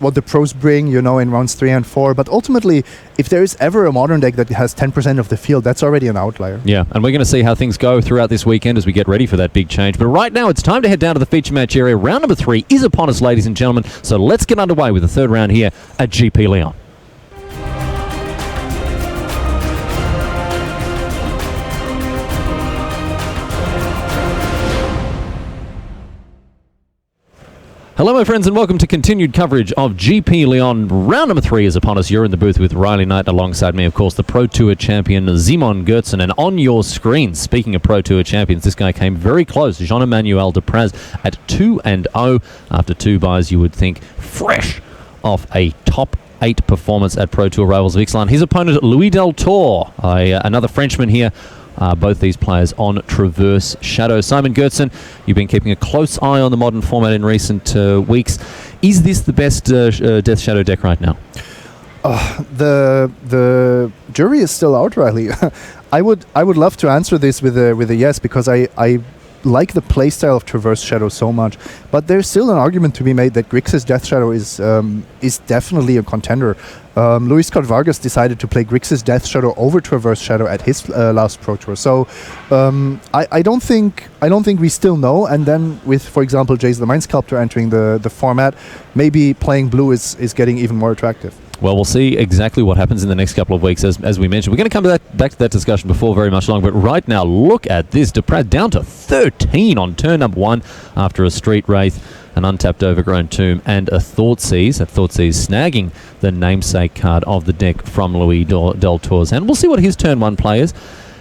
what the pros bring, in rounds 3 and 4. But ultimately, if there is ever a modern deck that has 10% of the field, that's already an outlier. Yeah, and we're going to see how things go throughout this weekend as we get ready for that big change. But right now, it's time to head down to the feature match area. Round number 3 is upon us, ladies and gentlemen. So let's get underway with the third round here at GP Lyon. Hello, my friends, and welcome to continued coverage of GP Lyon. Round number 3 is upon us. You're in the booth with Riley Knight, alongside me, of course, the Pro Tour champion, Simon Goertzen. And on your screen, speaking of Pro Tour champions, this guy came very close. Jean-Emmanuel Depraz at 2-0. After 2 buys, you would think, fresh off a top 8 performance at Pro Tour Rivals of Ixalan. His opponent, Louis Deltour, another Frenchman here. Both these players on Traverse Shadow. Simon Goertzen, you've been keeping a close eye on the modern format in recent weeks. Is this the best Death Shadow deck right now? The jury is still out, Riley. I would love to answer this with a yes, because I like the playstyle of Traverse Shadow so much, but there's still an argument to be made that Grixis Death Shadow is definitely a contender. Luis Scott Vargas decided to play Grixis Death Shadow over Traverse Shadow at his last Pro Tour, so I don't think we still know. And then with, for example, Jace the Mind Sculptor entering the format, maybe playing blue is getting even more attractive. Well, we'll see exactly what happens in the next couple of weeks, as we mentioned. We're going to come back to that discussion before very much long, but right now, look at this. Depraz down to 13 on turn number 1 after a Street Wraith, an untapped Overgrown Tomb, and a Thoughtseize. That Thoughtseize snagging the namesake card of the deck from Louis Deltour's hand. We'll see what his turn 1 play is.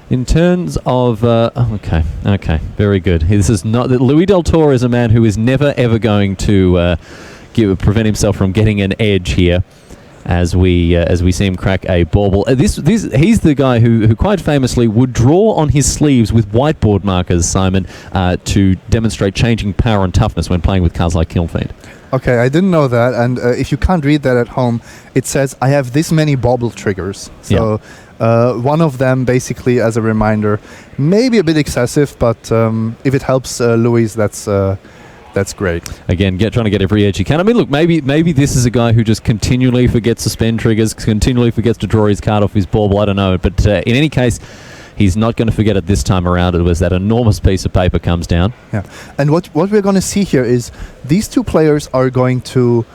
In terms of... okay, very good. This is not... Louis Deltour is a man who is never, ever going to prevent himself from getting an edge here. As we see him crack a bauble. He's the guy who quite famously would draw on his sleeves with whiteboard markers, Simon, to demonstrate changing power and toughness when playing with cards like Kilnfiend. Okay, I didn't know that, and if you can't read that at home, it says, I have this many bauble triggers. So one of them, basically, as a reminder, maybe a bit excessive, but if it helps Louis, that's great. Again, trying to get every edge you can. I mean, look, maybe this is a guy who just continually forgets to spend triggers, continually forgets to draw his card off his bauble. I don't know. But in any case, he's not going to forget it this time around. It was that enormous piece of paper comes down. Yeah. And what we're going to see here is these two players are going to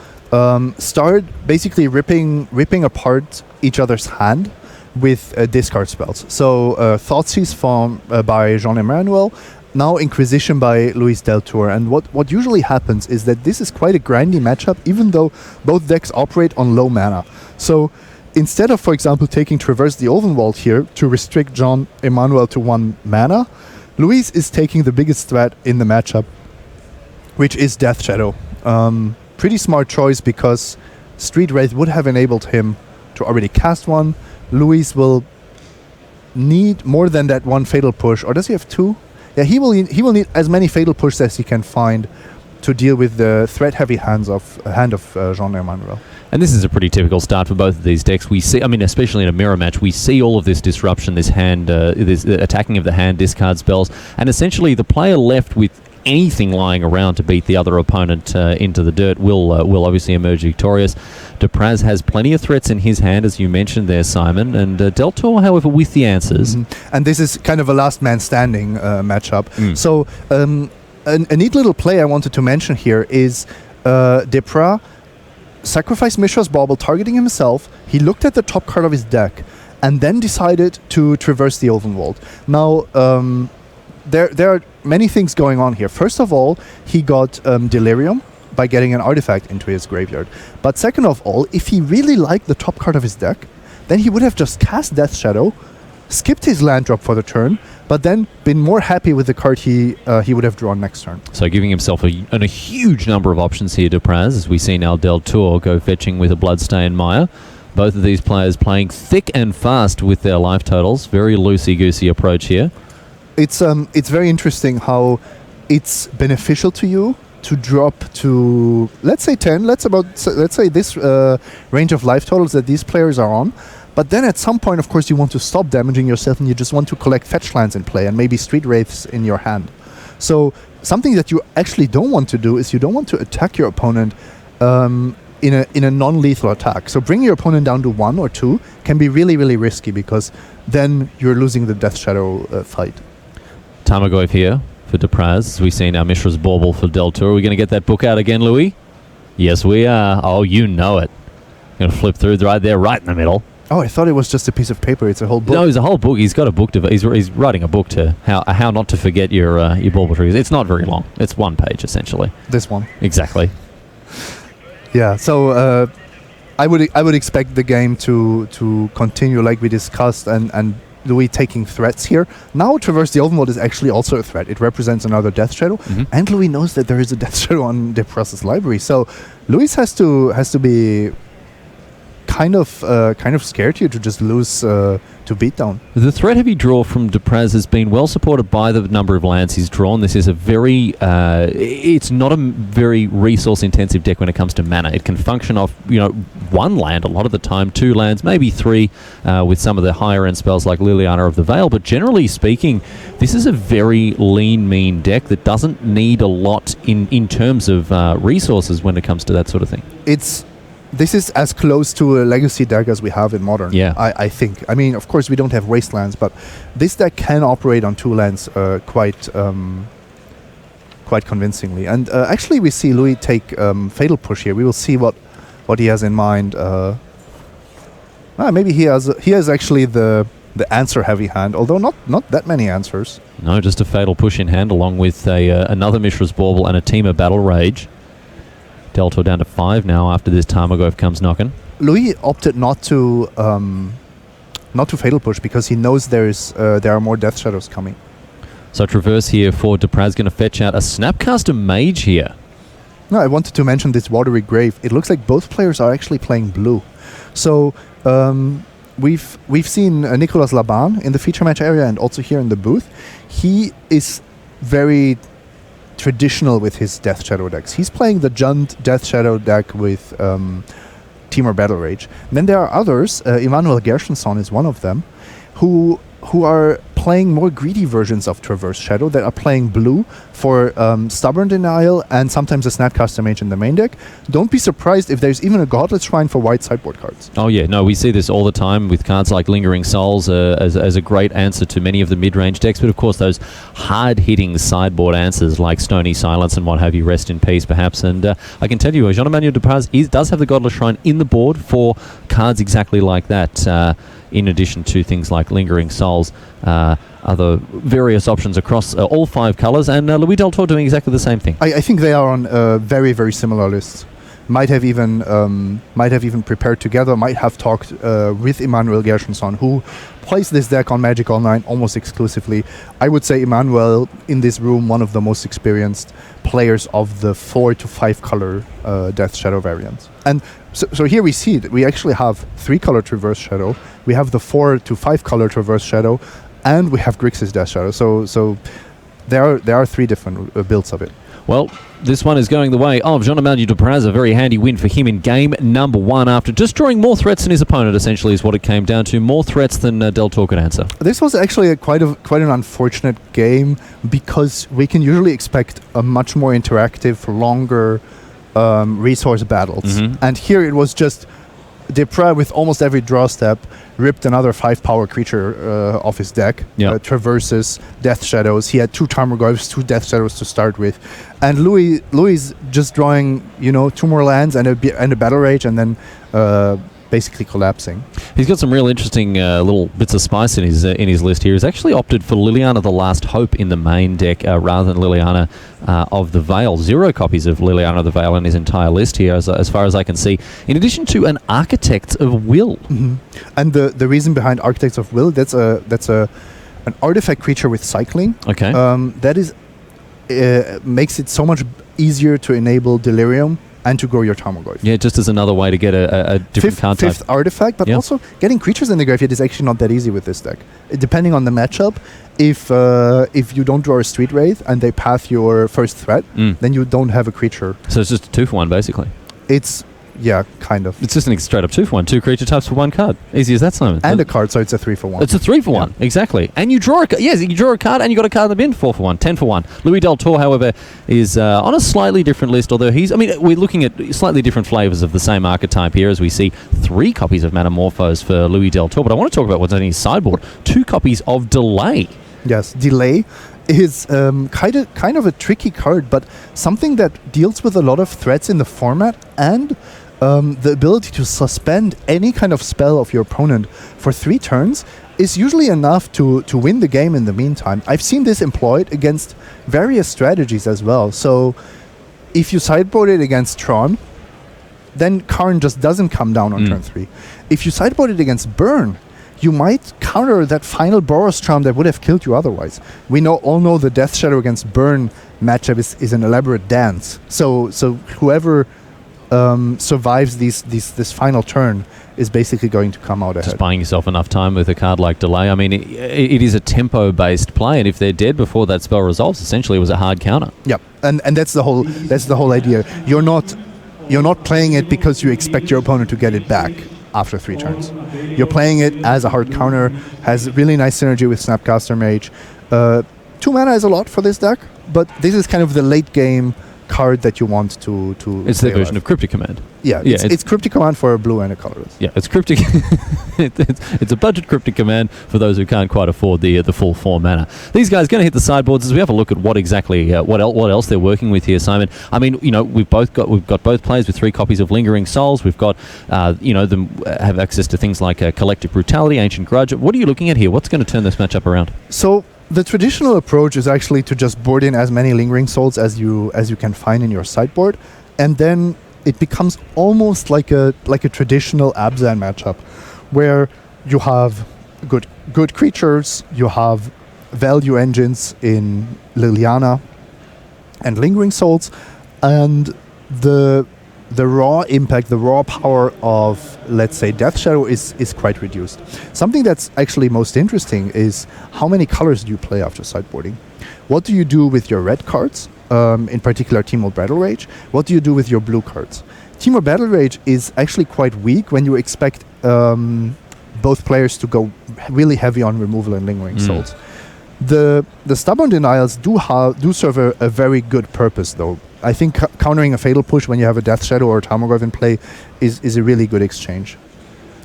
start basically ripping apart each other's hand with discard spells. So Thoughtseize by Jean-Emmanuel, now Inquisition by Louis Deltour. And what usually happens is that this is quite a grindy matchup, even though both decks operate on low mana. So instead of, for example, taking Traverse the Ulvenwald here to restrict Jean-Emmanuel to 1 mana, Louis is taking the biggest threat in the matchup, which is Death Shadow. Pretty smart choice, because Street Wraith would have enabled him to already cast 1. Louis will need more than that 1 Fatal Push, or does he have 2? Yeah, he will need as many Fatal Pushes as he can find to deal with the threat-heavy hand of Jean-Emmanuel. And this is a pretty typical start for both of these decks. We see, I mean, especially in a mirror match, we see all of this disruption, this hand, this attacking of the hand, discard spells, and essentially the player left with anything lying around to beat the other opponent into the dirt will obviously emerge victorious. Depraz has plenty of threats in his hand, as you mentioned there, Simon, and Deltour, however, with the answers. Mm-hmm. And this is kind of a last man standing matchup. So a neat little play I wanted to mention here is Depraz sacrificed Mishra's Bauble, targeting himself. He looked at the top card of his deck and then decided to traverse the Ulvenwald. Now, there are many things going on here. First of all, he got Delirium by getting an artifact into his graveyard. But second of all, if he really liked the top card of his deck, then he would have just cast Death Shadow, skipped his land drop for the turn, but then been more happy with the card he would have drawn next turn. So giving himself a huge number of options here, Depraz, as we see now Deltour go fetching with a Bloodstained Mire. Both of these players playing thick and fast with their life totals. Very loosey-goosey approach here. It's very interesting how it's beneficial to you to drop to, let's say 10, let's say this range of life totals that these players are on. But then at some point, of course, you want to stop damaging yourself and you just want to collect fetch lands in play and maybe Street Wraiths in your hand. So something that you actually don't want to do is you don't want to attack your opponent in a non-lethal attack. So bringing your opponent down to 1 or 2 can be really, really risky, because then you're losing the Death Shadow fight. Tarmogoyf here for Depraz. We've seen our Mishra's Bauble for Deltour. Are we going to get that book out again, Louis? Yes, we are. Oh, you know it. Going to flip through right there, right in the middle. Oh, I thought it was just a piece of paper. It's a whole book. No, it's a whole book. He's got a book. He's writing a book to how not to forget your bauble triggers. It's not very long. It's 1 page, essentially. This one. Exactly. Yeah, so I would expect the game to continue like we discussed, and Louis taking threats here. Now Traverse the Elven Vault is actually also a threat. It represents another Death Shadow, and Louis knows that there is a Death Shadow on Depraz's library. So Louis has to be kind of scared here to just lose to Beatdown. The threat-heavy draw from Depraz has been well supported by the number of lands he's drawn. This is a very... it's not a very resource-intensive deck when it comes to mana. It can function off, 1 land a lot of the time, 2 lands, maybe 3 with some of the higher-end spells like Liliana of the Veil. But generally speaking, this is a very lean, mean deck that doesn't need a lot in terms of resources when it comes to that sort of thing. This is as close to a legacy deck as we have in Modern. Yeah. I think. I mean, of course, we don't have Wastelands, but this deck can operate on 2 lands quite convincingly. And actually, we see Louis take Fatal Push here. We will see what he has in mind. Maybe he has actually the answer-heavy hand, although not that many answers. No, just a Fatal Push in hand, along with another Mishra's Bauble and a Team of Battle Rage. Deltour down to 5 now after this Tarmogoyf comes knocking. Louis opted not to Fatal Push because he knows there are more Death Shadows coming. So Traverse here for Depraz, going to fetch out a Snapcaster Mage here. No, I wanted to mention this Watery Grave. It looks like both players are actually playing blue. So we've seen Nicolas Laban in the feature match area and also here in the booth. He is very traditional with his Death Shadow decks. He's playing the Jund Death Shadow deck with Temur Battle Rage. And then there are others, Emmanuel Gershenson is one of them, who are playing more greedy versions of Traverse Shadow that are playing blue for Stubborn Denial and sometimes a Snapcaster Mage in the main deck. Don't be surprised if there's even a Godless Shrine for white sideboard cards. Oh yeah, no, we see this all the time with cards like Lingering Souls as a great answer to many of the mid-range decks, but of course those hard-hitting sideboard answers like Stony Silence and what have you, rest in peace perhaps. And I can tell you, Jean-Emmanuel Depraz does have the Godless Shrine in the board for cards exactly like that, in addition to things like Lingering Souls, other various options across all 5 colors, and Louis Deltour doing exactly the same thing. I think they are on very, very similar lists. Might have even prepared together, might have talked with Emmanuel Gershenson, who plays this deck on Magic Online almost exclusively. I would say Emmanuel, in this room, one of the most experienced players of the 4 to 5 color Death Shadow variants. And so here we see that we actually have 3 color Traverse Shadow, we have the 4 to 5 color Traverse Shadow, and we have Grixis Death Shadow. So there are 3 different builds of it. Well, this one is going the way of Jean-Emmanuel Depraz, a very handy win for him in game number 1 after just drawing more threats than his opponent, essentially, is what it came down to. More threats than Deltour could answer. This was actually quite an unfortunate game because we can usually expect a much more interactive, longer resource battles. And here it was just Depraz with almost every draw step ripped another 5-power creature off his deck. Traverses, Death Shadows. He had 2 Tarmogoyfs, 2 Death Shadows to start with, and Louis just drawing 2 more lands and a Battle Rage, and then basically collapsing. He's got some real interesting little bits of spice in his list here. He's actually opted for Liliana the Last Hope in the main deck rather than Liliana of the Veil. 0 copies of Liliana of the Veil in his entire list here, as far as I can see. In addition to an Architects of Will. And the reason behind Architects of Will, that's an artifact creature with cycling. Okay. That is makes it so much easier to enable Delirium and to grow your Tarmogoyf. Yeah, just as another way to get a different card type. 5th artifact, but also getting creatures in the graveyard is actually not that easy with this deck. Depending on the matchup, if you don't draw a Street Wraith and they path your first threat, then you don't have a creature. So it's just a 2-for-1, basically. It's Yeah, kind of. It's just an straight up 2-for-1. 2 creature types for 1 card. Easy as that, Simon. And a card, so it's a 3-for-1. It's a 3-for-1, exactly. And you draw you draw a card and you got a card in the bin, 4-for-1, 10-for-1. Louis Deltour, however, is on a slightly different list, although we're looking at slightly different flavours of the same archetype here, as we see 3 copies of Metamorphose for Louis Deltour. But I want to talk about what's on his sideboard. 2 copies of Delay. Yes, Delay is kind of a tricky card, but something that deals with a lot of threats in the format, and the ability to suspend any kind of spell of your opponent for 3 turns is usually enough to win the game in the meantime. I've seen this employed against various strategies as well. So if you sideboard it against Tron, then Karn just doesn't come down on turn 3. If you sideboard it against Burn, you might counter that final Boros Charm that would have killed you otherwise. We all know the Death Shadow against Burn matchup is an elaborate dance. So whoever survives this final turn is basically going to come out ahead. Just buying yourself enough time with a card like Delay. I mean, it is a tempo-based play, and if they're dead before that spell resolves, essentially it was a hard counter. Yep, and that's the whole idea. You're not playing it because you expect your opponent to get it back after 3 turns. You're playing it as a hard counter, has really nice synergy with Snapcaster Mage. 2 mana is a lot for this deck, but this is kind of the late game card that you want to It's the version of Cryptic Command. Yeah, it's Cryptic Command for a blue and a colorless. Yeah, it's Cryptic. It's a budget Cryptic Command for those who can't quite afford the full 4 mana. These guys going to hit the sideboards as we have a look at what exactly what else they're working with here, Simon. I mean, we've got both players with 3 copies of Lingering Souls. We've got them have access to things like Collective Brutality, Ancient Grudge. What are you looking at here? What's going to turn this matchup around? So the traditional approach is actually to just board in as many Lingering Souls as you can find in your sideboard, and then it becomes almost like a traditional Abzan matchup, where you have good creatures, you have value engines in Liliana and Lingering Souls, and the raw impact, the raw power of, let's say, Death Shadow is quite reduced. Something that's actually most interesting is how many colors do you play after sideboarding? What do you do with your red cards? In particular, Teemo Battle Rage. What do you do with your blue cards? Teemo Battle Rage is actually quite weak when you expect both players to go really heavy on removal and Lingering Souls. The Stubborn Denials do serve a very good purpose, though. I think countering a Fatal Push when you have a Death Shadow or a Tarmogoyf in play is a really good exchange.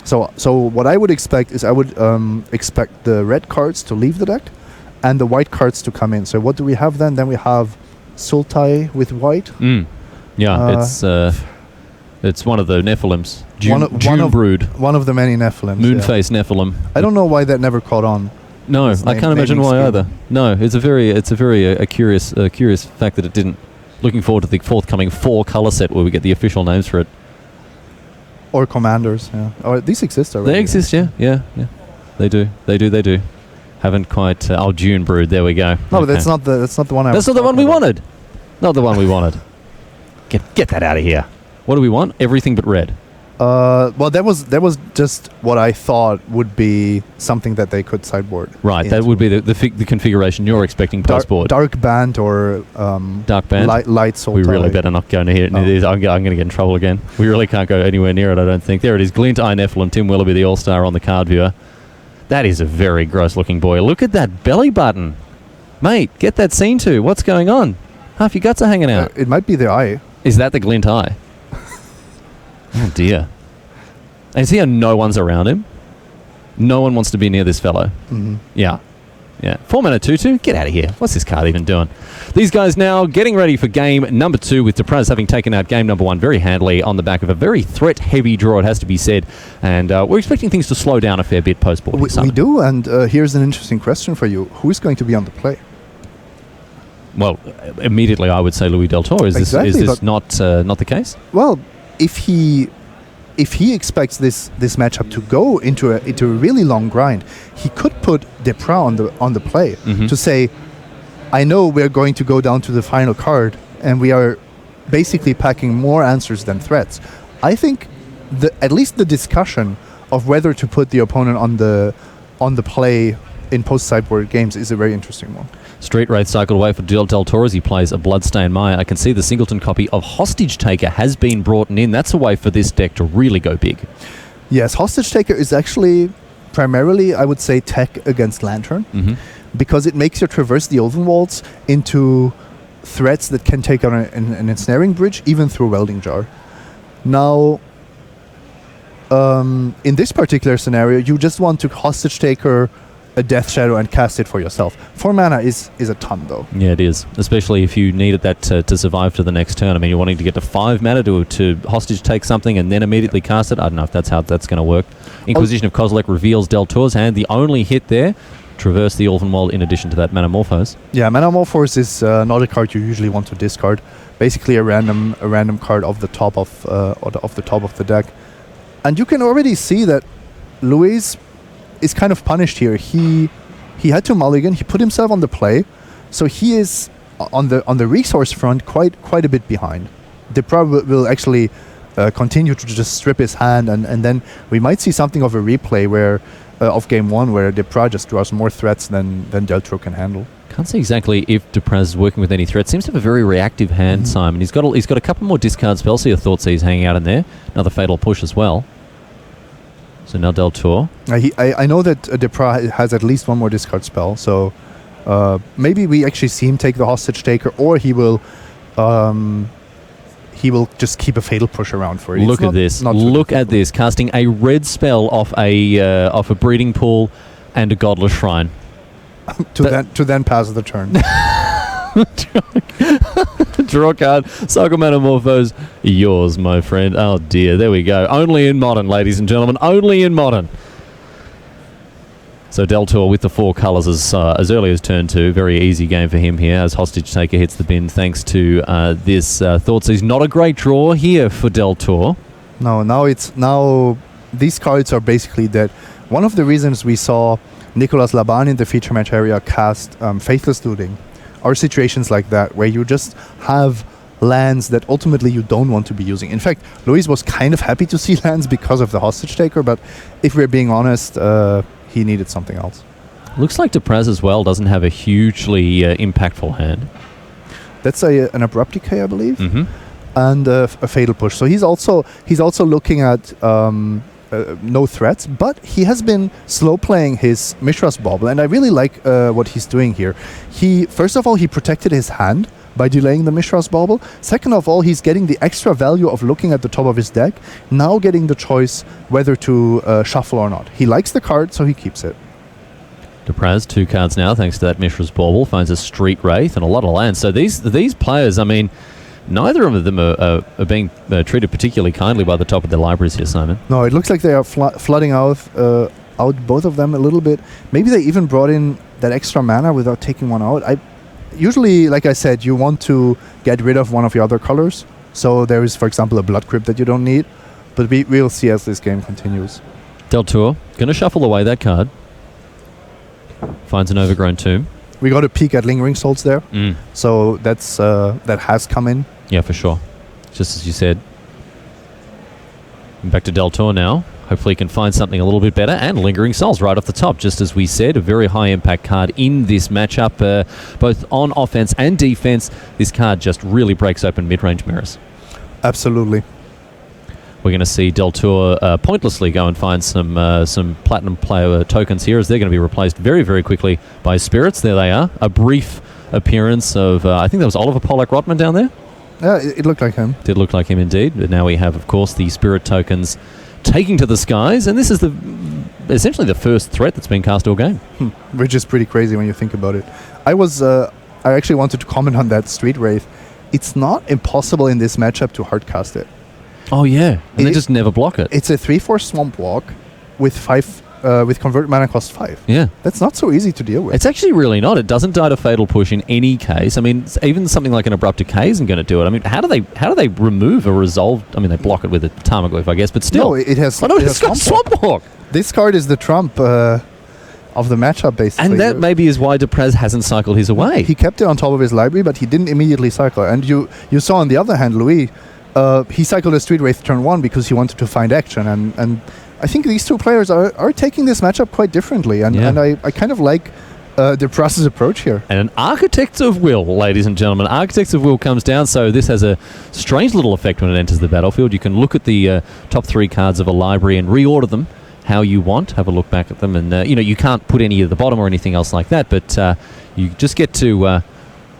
So what I would expect is I would expect the red cards to leave the deck and the white cards to come in. So what do we have then? Then we have Sultai with white. Yeah, it's one of the Nephilims. June Brood. One of the many Nephilims. Moonface Nephilim. I don't know why that never caught on. No, I can't imagine why either. No, it's a very curious fact that it didn't. Looking forward to the forthcoming 4 color set where we get the official names for it. Or commanders, yeah. Or these exist already. They exist, yeah. They do. Haven't quite. June Brood. There we go. No, but that's not the one. That's not the one we wanted. Not the one we wanted. Get that out of here. What do we want? Everything but red. Well, that was just what I thought would be something that they could sideboard. Right, that would be the configuration you're expecting post-board. Dark Band or Dark Band? Light Soul. We really better not go near it. I'm going to get in trouble again. We really can't go anywhere near it, I don't think. There it is. Glint Eye Nephilim, Tim Willoughby, the All-Star on the card viewer. That is a very gross-looking boy. Look at that belly button. Mate, get that scene to. What's going on? Half your guts are hanging out. It might be the eye. Is that the Glint Eye? Oh dear. And see how no one's around him? No one wants to be near this fellow. Mm-hmm. Yeah. 4 mana 2/2. Get out of here. What's this card even doing? These guys now getting ready for game number 2 with Depraz having taken out game number 1 very handily on the back of a very threat-heavy draw, it has to be said. And we're expecting things to slow down a fair bit post-board. We do, and here's an interesting question for you. Who is going to be on the play? Well, immediately I would say Louis Deltour. Is this not the case? Well, if he expects this matchup to go into a really long grind, he could put Depraz on the play to say, I know we're going to go down to the final card and we are basically packing more answers than threats. I think at least the discussion of whether to put the opponent on the play in post-sideboard games is a very interesting one. Street Wraith cycled away for Deltour as he plays a Bloodstained Maya. I can see the Singleton copy of Hostage Taker has been brought in. That's a way for this deck to really go big. Yes, Hostage Taker is actually primarily, I would say, tech against Lantern, because it makes you traverse the Ulvenwalds into threats that can take on an Ensnaring Bridge, even through Welding Jar. Now, in this particular scenario, you just want to Hostage Taker a Death Shadow and cast it for yourself. 4 mana is a ton, though. Yeah, it is. Especially if you needed that to survive to the next turn. I mean, you're wanting to get to 5 mana to Hostage Take something and then immediately cast it. I don't know if that's how that's going to work. Inquisition of Kozilek reveals Deltour's hand. The only hit there, traverse the Ulvenwald in addition to that Manamorphose. Yeah, Manamorphose is not a card you usually want to discard. Basically a random card off the top of the deck. And you can already see that Luis is kind of punished here. He had to mulligan. He put himself on the play, so he is on the resource front quite a bit behind. Depraz will actually continue to just strip his hand, and then we might see something of a replay where of game 1 where Depraz just draws more threats than Deltour can handle. Can't see exactly if Depraz is working with any threats. Seems to have a very reactive hand, Simon. He's got a couple more discard spells. So your Thoughtseize hanging out in there. Another Fatal Push as well. So now Deltour. I know that Depraz has at least one more discard spell, so maybe we actually see him take the Hostage Taker, or he will just keep a Fatal Push around for it. Look at this. Look at this. Casting a red spell off a Breeding Pool and a Godless Shrine. to then pass the turn. Draw a card. Cycle Manamorphose. Yours, my friend. Oh dear. There we go. Only in Modern, ladies and gentlemen. Only in Modern. So Deltour with the 4 colours as early as turn 2. Very easy game for him here as Hostage Taker hits the bin thanks to this Thoughtseize. Not a great draw here for Deltour. No, now these cards are basically dead. One of the reasons we saw Nicolas Laban in the feature match area cast Faithless Looting are situations like that where you just have lands that ultimately you don't want to be using. In fact, Luis was kind of happy to see lands because of the Hostage Taker, but if we're being honest, he needed something else. Looks like Depraz as well doesn't have a hugely impactful hand. That's an Abrupt Decay, I believe, and a Fatal Push. So he's also looking at no threats, but he has been slow playing his Mishra's Bauble, and I really like what he's doing here. First of all, he protected his hand by delaying the Mishra's Bauble. Second of all, he's getting the extra value of looking at the top of his deck, now getting the choice whether to shuffle or not. He likes the card, so he keeps it. Depraz, 2 cards now, thanks to that Mishra's Bauble, finds a Street Wraith and a lot of lands. So these players, I mean, neither of them are being treated particularly kindly by the top of their libraries here, Simon. No, it looks like they are flooding out both of them a little bit. Maybe they even brought in that extra mana without taking one out. Usually, like I said, you want to get rid of one of your other colors. So there is, for example, a Blood Crypt that you don't need. But we'll see as this game continues. Deltour, going to shuffle away that card. Finds an Overgrown Tomb. We got a peek at Lingering Souls there. So that has come in. Yeah, for sure. Just as you said. Back to Deltour now. Hopefully he can find something a little bit better. And Lingering Souls right off the top. Just as we said, a very high impact card in this matchup. Both on offense and defense. This card just really breaks open mid-range mirrors. Absolutely. We're going to see Deltour pointlessly go and find some Platinum player tokens here as they're going to be replaced very, very quickly by Spirits. There they are. A brief appearance of, I think that was Oliver Polak-Rotman down there. Yeah, it looked like him. Did look like him indeed. But now we have, of course, the Spirit tokens taking to the skies, and this is essentially the first threat that's been cast all game. Which is pretty crazy when you think about it. I actually wanted to comment on that Street Wraith. It's not impossible in this matchup to hardcast it. Oh yeah, and they just never block it. It's a 3/4 Swamp Walk with convert mana cost 5. Yeah, that's not so easy to deal with. It's actually really not. It doesn't die to Fatal Push in any case. I mean, even something like an Abrupt Decay isn't going to do it. I mean, how do they remove a resolved? I mean, they block it with a Tarmogoyf, I guess, but still, no, it has. It's got Swamp Walk. This card is the trump of the matchup, basically. And that maybe is why Depraz hasn't cycled his away. He kept it on top of his library, but he didn't immediately cycle. And you saw on the other hand, Louis. He cycled a Street Wraith turn 1 because he wanted to find action, and I think these two players are taking this matchup quite differently, and I kind of like Depraz's approach here. And an Architects of Will, ladies and gentlemen. Architects of Will comes down, so this has a strange little effect when it enters the battlefield. You can look at the top 3 cards of a library and reorder them how you want. Have a look back at them, and you can't put any at the bottom or anything else like that, but you just get to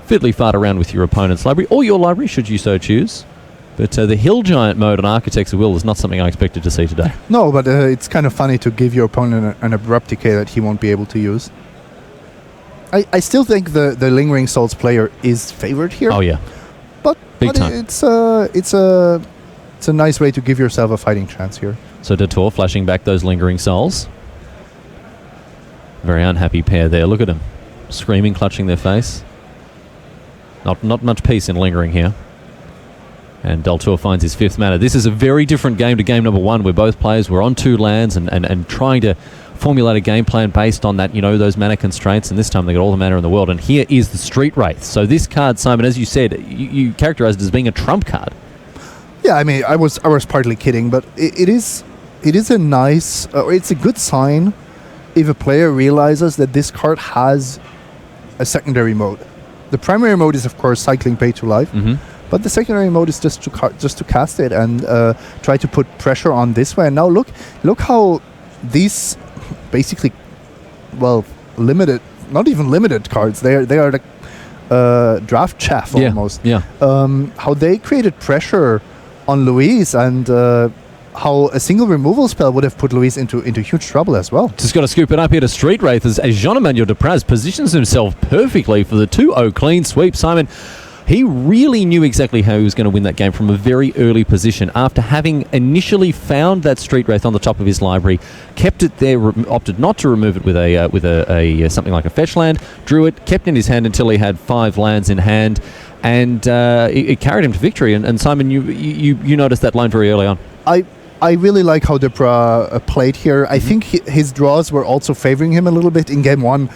fiddly fart around with your opponent's library, or your library, should you so choose. But the Hill Giant mode on Architects of Will is not something I expected to see today. No, but it's kind of funny to give your opponent an Abrupt Decay that he won't be able to use. I still think the Lingering Souls player is favored here. Oh, yeah. But time. It's a nice way to give yourself a fighting chance here. So Deltour flashing back those Lingering Souls. Very unhappy pair there. Look at them. Screaming, clutching their face. Not much peace in Lingering here. And Deltour finds his 5th mana. This is a very different game to game number 1, where both players were on 2 lands and trying to formulate a game plan based on that, those mana constraints, and this time they got all the mana in the world. And here is the Street Wraith. So this card, Simon, as you said, you characterized it as being a trump card. Yeah, I mean, I was partly kidding, but it is a nice, it's a good sign if a player realizes that this card has a secondary mode. The primary mode is, of course, cycling pay to life. But the secondary mode is just to cast it and try to put pressure on this way. And now look how these basically, limited, not even limited cards. They are like draft chaff almost. Yeah. How they created pressure on Luis, and how a single removal spell would have put Luis into huge trouble as well. Just got to scoop it up here to Street Wraith as Jean-Emmanuel Depraz positions himself perfectly for the 2-0 clean sweep. Simon, he really knew exactly how he was going to win that game from a very early position. After having initially found that Street Wraith on the top of his library, kept it there, opted not to remove it with a something like a fetch land, drew it, kept it in his hand until he had 5 lands in hand, and it carried him to victory. And Simon, you noticed that line very early on. I really like how Depraz played here. I think his draws were also favoring him a little bit. In game 1,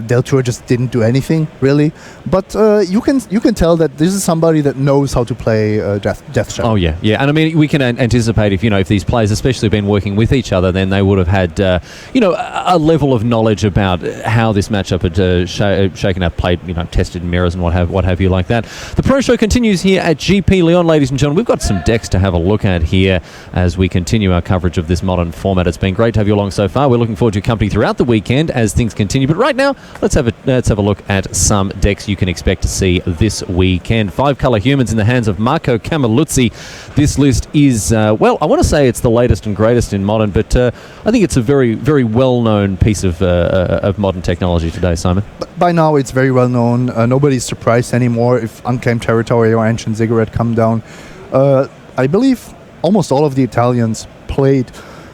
Deltour just didn't do anything, really. But you can tell that this is somebody that knows how to play Death Shadow. Oh, yeah. And I mean, we can anticipate if these players especially have been working with each other, then they would have had, a level of knowledge about how this matchup had shaken up, played, tested in mirrors and what have you like that. The Pro Show continues here at GP Lyon, ladies and gentlemen. We've got some decks to have a look at here as we continue our coverage of this modern format. It's been great to have you along so far. We're looking forward to your company throughout the weekend as things continue. But right now, let's have a look at some decks you can expect to see this weekend. 5-color humans in the hands of Marco Cammilluzzi. This list is, I want to say it's the latest and greatest in modern, but I think it's a very, very well-known piece of modern technology today, Simon. By now, it's very well known. Nobody's surprised anymore if Unclaimed Territory or Ancient Ziggurat come down. I believe almost all of the Italians played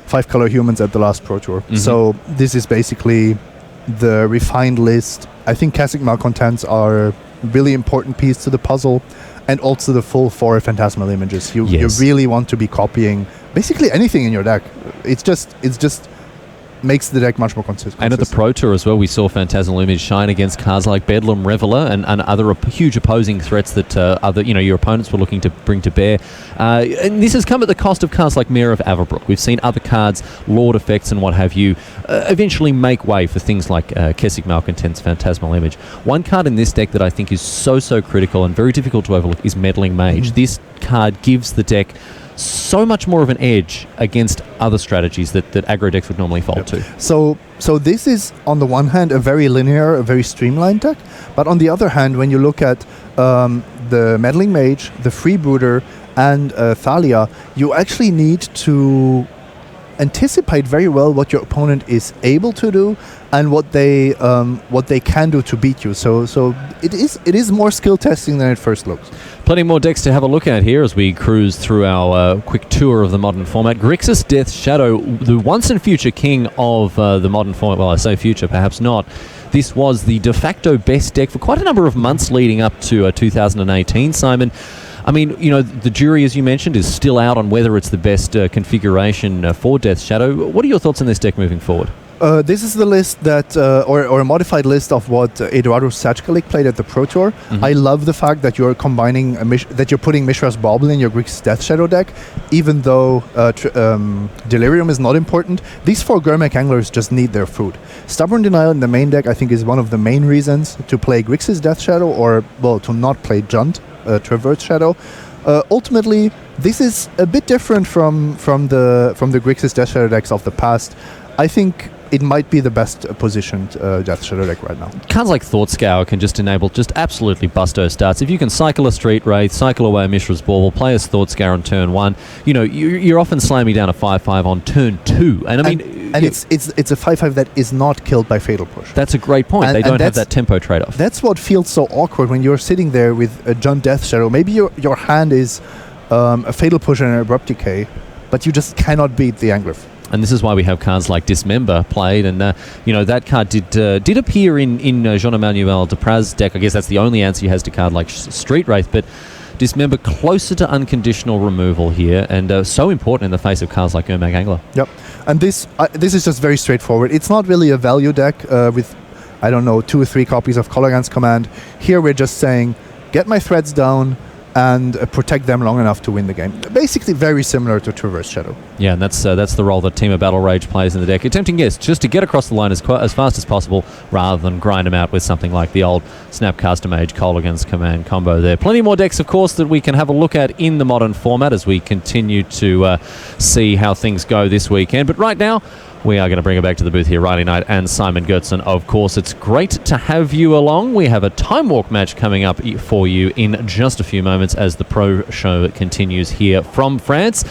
5-color humans at the last Pro Tour. So this is basically the refined list. I think Classic Malcontents are a really important piece to the puzzle, and also the full 4 Phantasmal Images. You really want to be copying basically anything in your deck. It's just makes the deck much more consistent. And at the Pro Tour as well, we saw Phantasmal Image shine against cards like Bedlam Reveler and other huge opposing threats that your opponents were looking to bring to bear. And this has come at the cost of cards like Mirror of Averbrook. We've seen other cards, Lord Effects and what have you, eventually make way for things like Kessig Malcontent's Phantasmal Image. One card in this deck that I think is so critical and very difficult to overlook is Meddling Mage. This card gives the deck so much more of an edge against other strategies that aggro decks would normally fall to. So this is, on the one hand, a very linear, a very streamlined deck, but on the other hand, when you look at the Meddling Mage, the Freebooter, and Thalia, you actually need to anticipate very well what your opponent is able to do and what they can do to beat you. So it is more skill testing than it first looks. Plenty more decks to have a look at here as we cruise through our quick tour of the modern format. Grixis Death Shadow, the once and future king of the modern format. Well, I say future, perhaps not. This was the de facto best deck for quite a number of months leading up to 2018, Simon. I mean, the jury, as you mentioned, is still out on whether it's the best configuration for Death Shadow. What are your thoughts on this deck moving forward? This is the list that, or a modified list of what Eduardo Sajkalik played at the Pro Tour. I love the fact that you're combining that you're putting Mishra's Bauble in your Grixis Death Shadow deck, even though Delirium is not important. These 4 Gurmag Anglers just need their food. Stubborn Denial in the main deck, I think, is one of the main reasons to play Grixis Death Shadow, or well, to not play Junt, Traverse Shadow. Ultimately, this is a bit different from the Grixis Death Shadow decks of the past. I think it might be the best positioned Death Shadow deck right now. Cards like Thought Scour can just enable just absolutely busto starts. If you can cycle a Street Wraith, cycle away a Mishra's Bauble, play a Thought Scour on turn 1, you're often slamming down a 5/5 on turn 2. And I mean, it's a 5/5 that is not killed by Fatal Push. That's a great point. They don't have that tempo trade-off. That's what feels so awkward when you're sitting there with a Junt Death Shadow. Maybe your hand is a Fatal Push and an Abrupt Decay, but you just cannot beat the Angler. And this is why we have cards like Dismember played, and that card did appear in Jean-Emmanuel Depraz deck. I guess that's the only answer he has to card like Street Wraith, but Dismember closer to unconditional removal here, and so important in the face of cards like Gurmag Angler. Yep, and this is just very straightforward. It's not really a value deck with, I don't know, 2 or 3 copies of Colorgan's Command. Here we're just saying, get my threats down and protect them long enough to win the game. Basically very similar to Traverse Shadow. Yeah, and that's the role that Team of Battle Rage plays in the deck. Attempting, yes, just to get across the line as fast as possible rather than grind them out with something like the old Snapcaster Mage Colligan's Command combo there. Plenty more decks, of course, that we can have a look at in the modern format as we continue to see how things go this weekend. But right now, we are going to bring it back to the booth here, Riley Knight and Simon Goetzen. Of course, it's great to have you along. We have a Time Walk match coming up for you in just a few moments as the Pro Show continues here from France.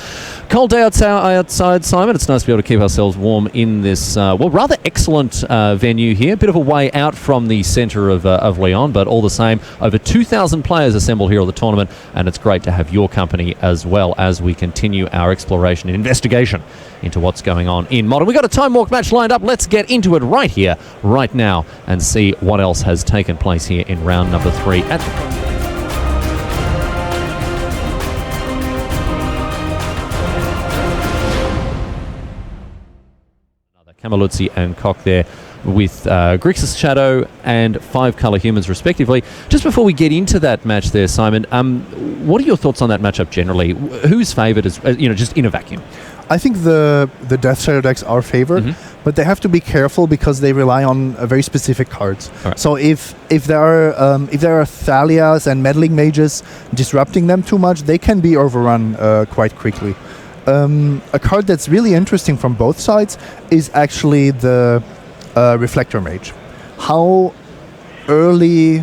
Cold day outside, Simon. It's nice to be able to keep ourselves warm in this, rather excellent venue here. A bit of a way out from the centre of Lyon, but all the same, over 2,000 players assembled here at the tournament, and it's great to have your company as well as we continue our exploration and investigation into what's going on in Modern. We've got a Time Walk match lined up. Let's get into it right here, right now, and see what else has taken place here in round number 3 at Cammilluzzi and Koch there with Grixis Shadow and 5 colour humans respectively. Just before we get into that match there, Simon, what are your thoughts on that matchup generally? Who's favoured as just in a vacuum? I think the Death Shadow decks are favored, but they have to be careful because they rely on very specific cards. Right. So if there are Thalias and Meddling Mages disrupting them too much, they can be overrun quite quickly. A card that's really interesting from both sides is actually the Reflector Mage. How early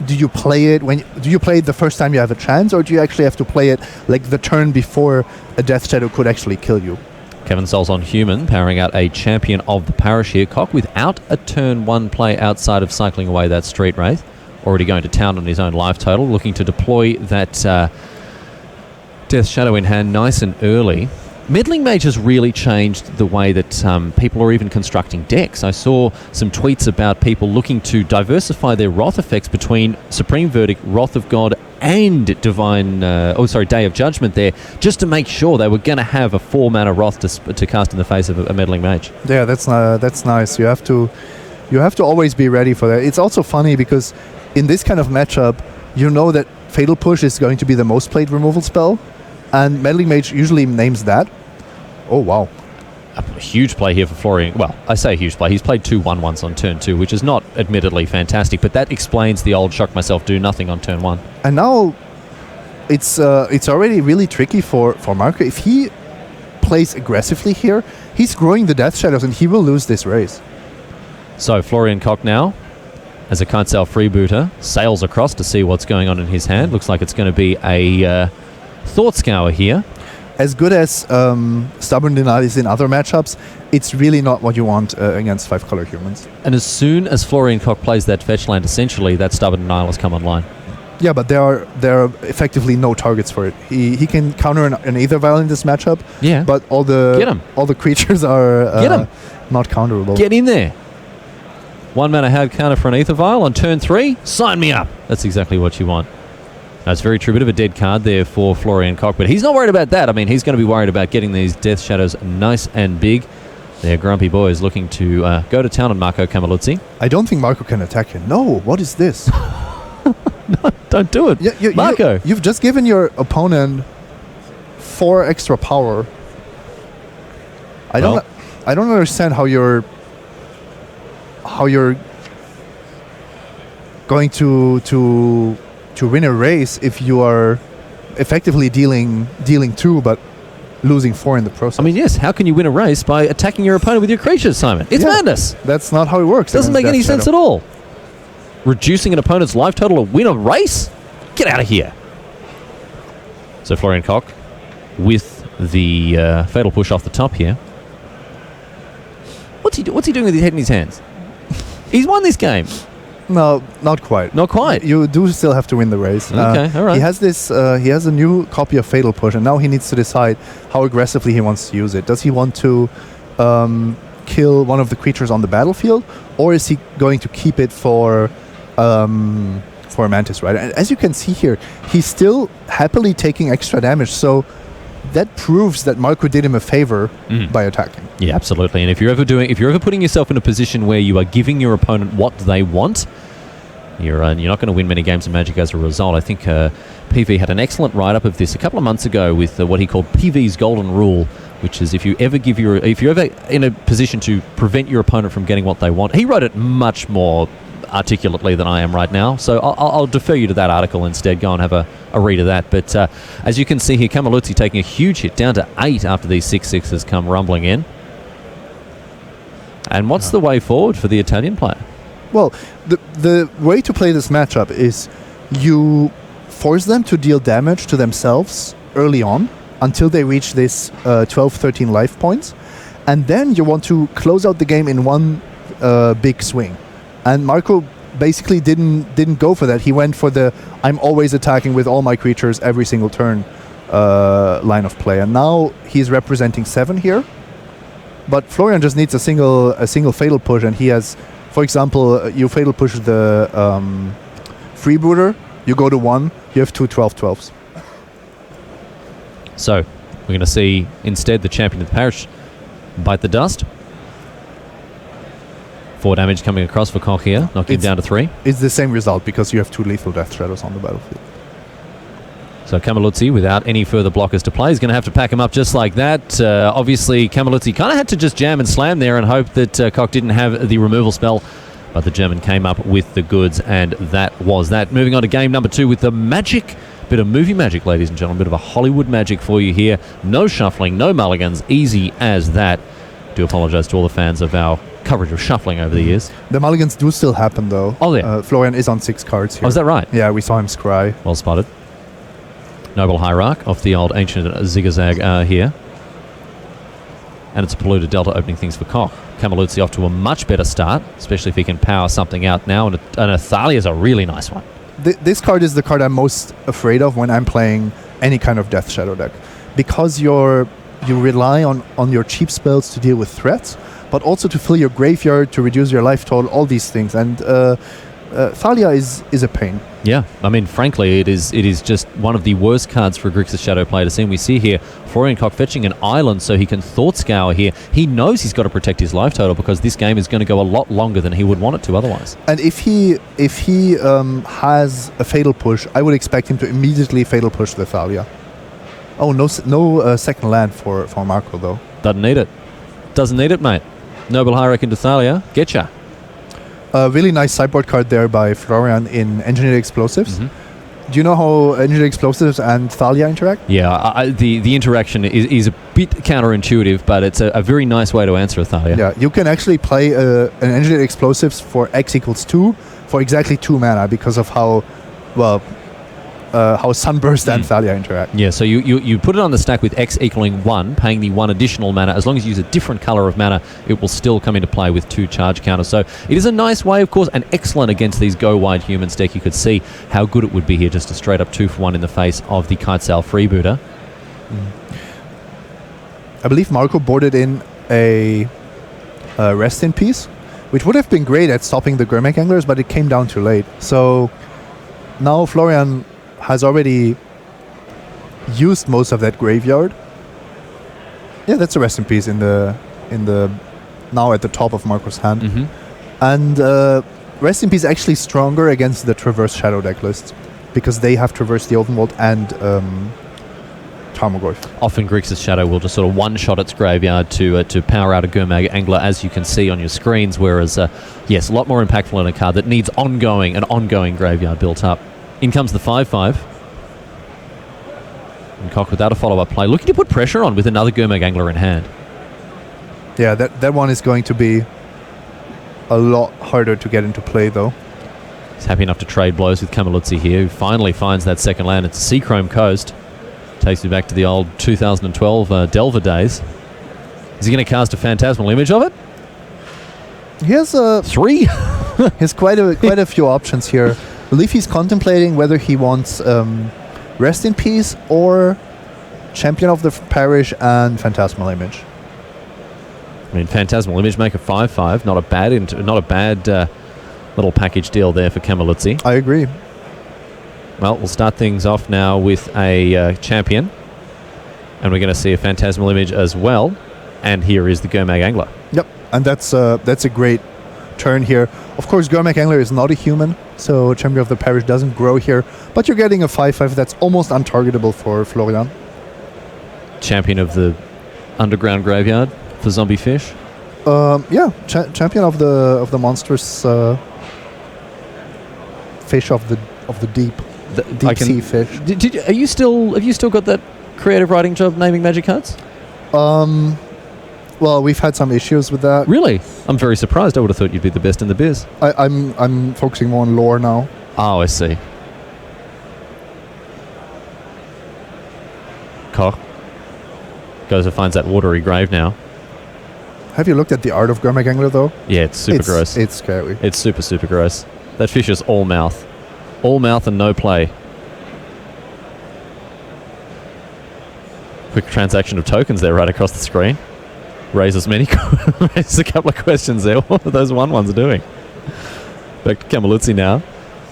do you play it? Do you play it the first time you have a chance, or do you actually have to play it like the turn before a Death Shadow could actually kill you? Kevin Souls on Human, powering out a Champion of the Parish here. Koch without a turn 1 play outside of cycling away that Street Wraith. Already going to town on his own life total, looking to deploy that Death Shadow in hand nice and early. Meddling Mage has really changed the way that people are even constructing decks. I saw some tweets about people looking to diversify their Wrath effects between Supreme Verdict, Wrath of God, and Day of Judgment there, just to make sure they were going to have a 4-mana Wrath to cast in the face of a Meddling Mage. Yeah, that's nice. You have to always be ready for that. It's also funny because in this kind of matchup, you know that Fatal Push is going to be the most played removal spell, and Meddling Mage usually names that. Oh, wow. A huge play here for Florian. Well, I say huge play. He's played 2 1/1s on turn 2, which is not admittedly fantastic, but that explains the old shock myself do nothing on turn 1. And now it's already really tricky for Marco. If he plays aggressively here, he's growing the Death Shadows and he will lose this race. So Florian Koch now, as a Kitesail freebooter, sails across to see what's going on in his hand. Looks like it's going to be a Thought Scour here. As good as Stubborn Denial is in other matchups, it's really not what you want against 5-color humans. And as soon as Florian Koch plays that fetch land, essentially that Stubborn Denial has come online. Yeah, but there are effectively no targets for it. He can counter an Aether Vial in this matchup. Yeah, but all the creatures are not counterable. Get in there. 1 mana hard counter for an Aether Vial on turn 3. Sign me up. That's exactly what you want. That's very true. Bit of a dead card there for Florian Koch, but he's not worried about that. I mean, he's going to be worried about getting these Death Shadows nice and big. They're grumpy boys looking to go to town on Marco Cammilluzzi. I don't think Marco can attack him. No, what is this? No, don't do it. Marco. You've just given your opponent 4 extra power. I don't understand how you're going to win a race if you are effectively dealing 2 but losing 4 in the process. I mean, yes, how can you win a race by attacking your opponent with your creatures, Simon? It's madness. That's not how it works. Doesn't make any sense at all. Reducing an opponent's life total to win a race? Get out of here. So Florian Koch with the fatal push off the top here. What's he doing with his head in his hands? He's won this game. No, not quite. Not quite. You do still have to win the race. Okay, all right. He has this. He has a new copy of Fatal Push, and now he needs to decide how aggressively he wants to use it. Does he want to kill one of the creatures on the battlefield, or is he going to keep it for a Mantis Rider? And as you can see here, he's still happily taking extra damage. So that proves that Marco did him a favor by attacking. Yeah, absolutely. And if you're ever putting yourself in a position where you are giving your opponent what they want, you're not going to win many games of Magic as a result. I think PV had an excellent write-up of this a couple of months ago with what he called PV's golden rule, which is if you're ever in a position to prevent your opponent from getting what they want. He wrote it much more articulately than I am right now, so I'll defer you to that article instead. Go and have a read of that. But as you can see here, Cammilluzzi taking a huge hit, down to 8 after these 6/6s come rumbling in. And what's the way forward for the Italian player? Well, the way to play this matchup is you force them to deal damage to themselves early on until they reach this 12-13 life points, and then you want to close out the game in one big swing. And Marco basically didn't go for that. He went for the I'm always attacking with all my creatures every single turn line of play. And now he's representing 7 here. But Florian just needs a single fatal push, and he has, for example, you fatal push the freebooter, you go to 1, you have 2 12/12s. So we're going to see instead the champion of the parish bite the dust. 4 damage coming across for Koch here, knocking him down to 3. It's the same result because you have 2 lethal Death Shadows on the battlefield. So Cammilluzzi, without any further blockers to play, is going to have to pack him up just like that. Obviously, Cammilluzzi kind of had to just jam and slam there and hope that Koch didn't have the removal spell, but the German came up with the goods, and that was that. Moving on to game number 2 with the magic. Bit of movie magic, ladies and gentlemen. Bit of a Hollywood magic for you here. No shuffling, no mulligans. Easy as that. Do apologise to all the fans of our coverage of shuffling over the years. The mulligans do still happen, though. Oh, yeah. Florian is on 6 cards here. Oh, is that right? Yeah, we saw him scry. Well spotted. Noble Hierarch off the old ancient zigzag here. And it's a polluted Delta opening things for Koch. Cammilluzzi off to a much better start, especially if he can power something out now. And Athalia is a really nice one. This card is the card I'm most afraid of when I'm playing any kind of Death Shadow deck. Because you rely on your cheap spells to deal with threats, but also to fill your graveyard, to reduce your life total, all these things. And Thalia is a pain. Yeah, I mean, frankly, it is just one of the worst cards for a Grixis Shadow player to see. And we see here Florian Koch fetching an island so he can Thought Scour here. He knows he's got to protect his life total because this game is going to go a lot longer than he would want it to otherwise. And if he has a Fatal Push, I would expect him to immediately Fatal Push the Thalia. Oh, no second land for Marco, though. Doesn't need it. Doesn't need it, mate. Noble Hierarch into Thalia. Getcha. A really nice sideboard card there by Florian in Engineered Explosives. Mm-hmm. Do you know how Engineered Explosives and Thalia interact? Yeah, the interaction is a bit counterintuitive, but it's a very nice way to answer a Thalia. Yeah, you can actually play an Engineered Explosives for X equals 2 for exactly 2 mana because of how Sunburst and Thalia interact. Yeah, so you put it on the stack with X equaling 1, paying the 1 additional mana. As long as you use a different color of mana, it will still come into play with 2 charge counters. So it is a nice way, of course, and excellent against these go-wide humans deck. You could see how good it would be here, just a straight-up 2-for-1 in the face of the Kitesail Freebooter. I believe Marco boarded in a Rest in Peace, which would have been great at stopping the Gurmak Anglers, but it came down too late. So now Florian has already used most of that graveyard. Yeah, that's a Rest in Peace in the now at the top of Marco's hand. Mm-hmm. And Rest in Peace actually stronger against the Traverse Shadow deck list because they have Traverse the Openwald and Tarmogoyf. Often Grixis Shadow will just sort of one-shot its graveyard to power out a Gurmag Angler, as you can see on your screens, whereas, yes, a lot more impactful in a card that needs an ongoing graveyard built up. In comes the 5/5. And Koch without a follow-up play, looking to put pressure on with another Gurmag Angler in hand. Yeah, that one is going to be a lot harder to get into play, though. He's happy enough to trade blows with Cammilluzzi here, who finally finds that second land. It's Seachrome Coast. Takes me back to the old 2012 Delver days. Is he going to cast a Phantasmal Image of it? He has 3? he has quite a few options here. I believe he's contemplating whether he wants Rest in Peace or Champion of the Parish and Phantasmal Image. I mean, Phantasmal Image make a 5/5. Not a bad little package deal there for Cammilluzzi. I agree. Well, we'll start things off now with a champion, and we're going to see a Phantasmal Image as well. And here is the Gurmag Angler. Yep, and that's a great turn here. Of course, Gurmag Angler is not a human, so Champion of the Parish doesn't grow here. But you're getting a 5/5 that's almost untargetable for Florian. Champion of the Underground Graveyard for Zombie Fish. Yeah, Champion of the monstrous fish of the deep. Deep sea fish. Have you still got that creative writing job naming magic cards? Well, we've had some issues with that. Really? I'm very surprised. I would have thought you'd be the best in the biz. I'm focusing more on lore now. Oh, I see. Koch goes and finds that watery grave now. Have you looked at the art of Gurmag Angler, though? Yeah, it's super gross. It's scary. It's super gross. That fish is all mouth. All mouth and no play. Quick transaction of tokens there right across the screen. Raises raises a couple of questions there. What are those ones doing? Back to Cammilluzzi now.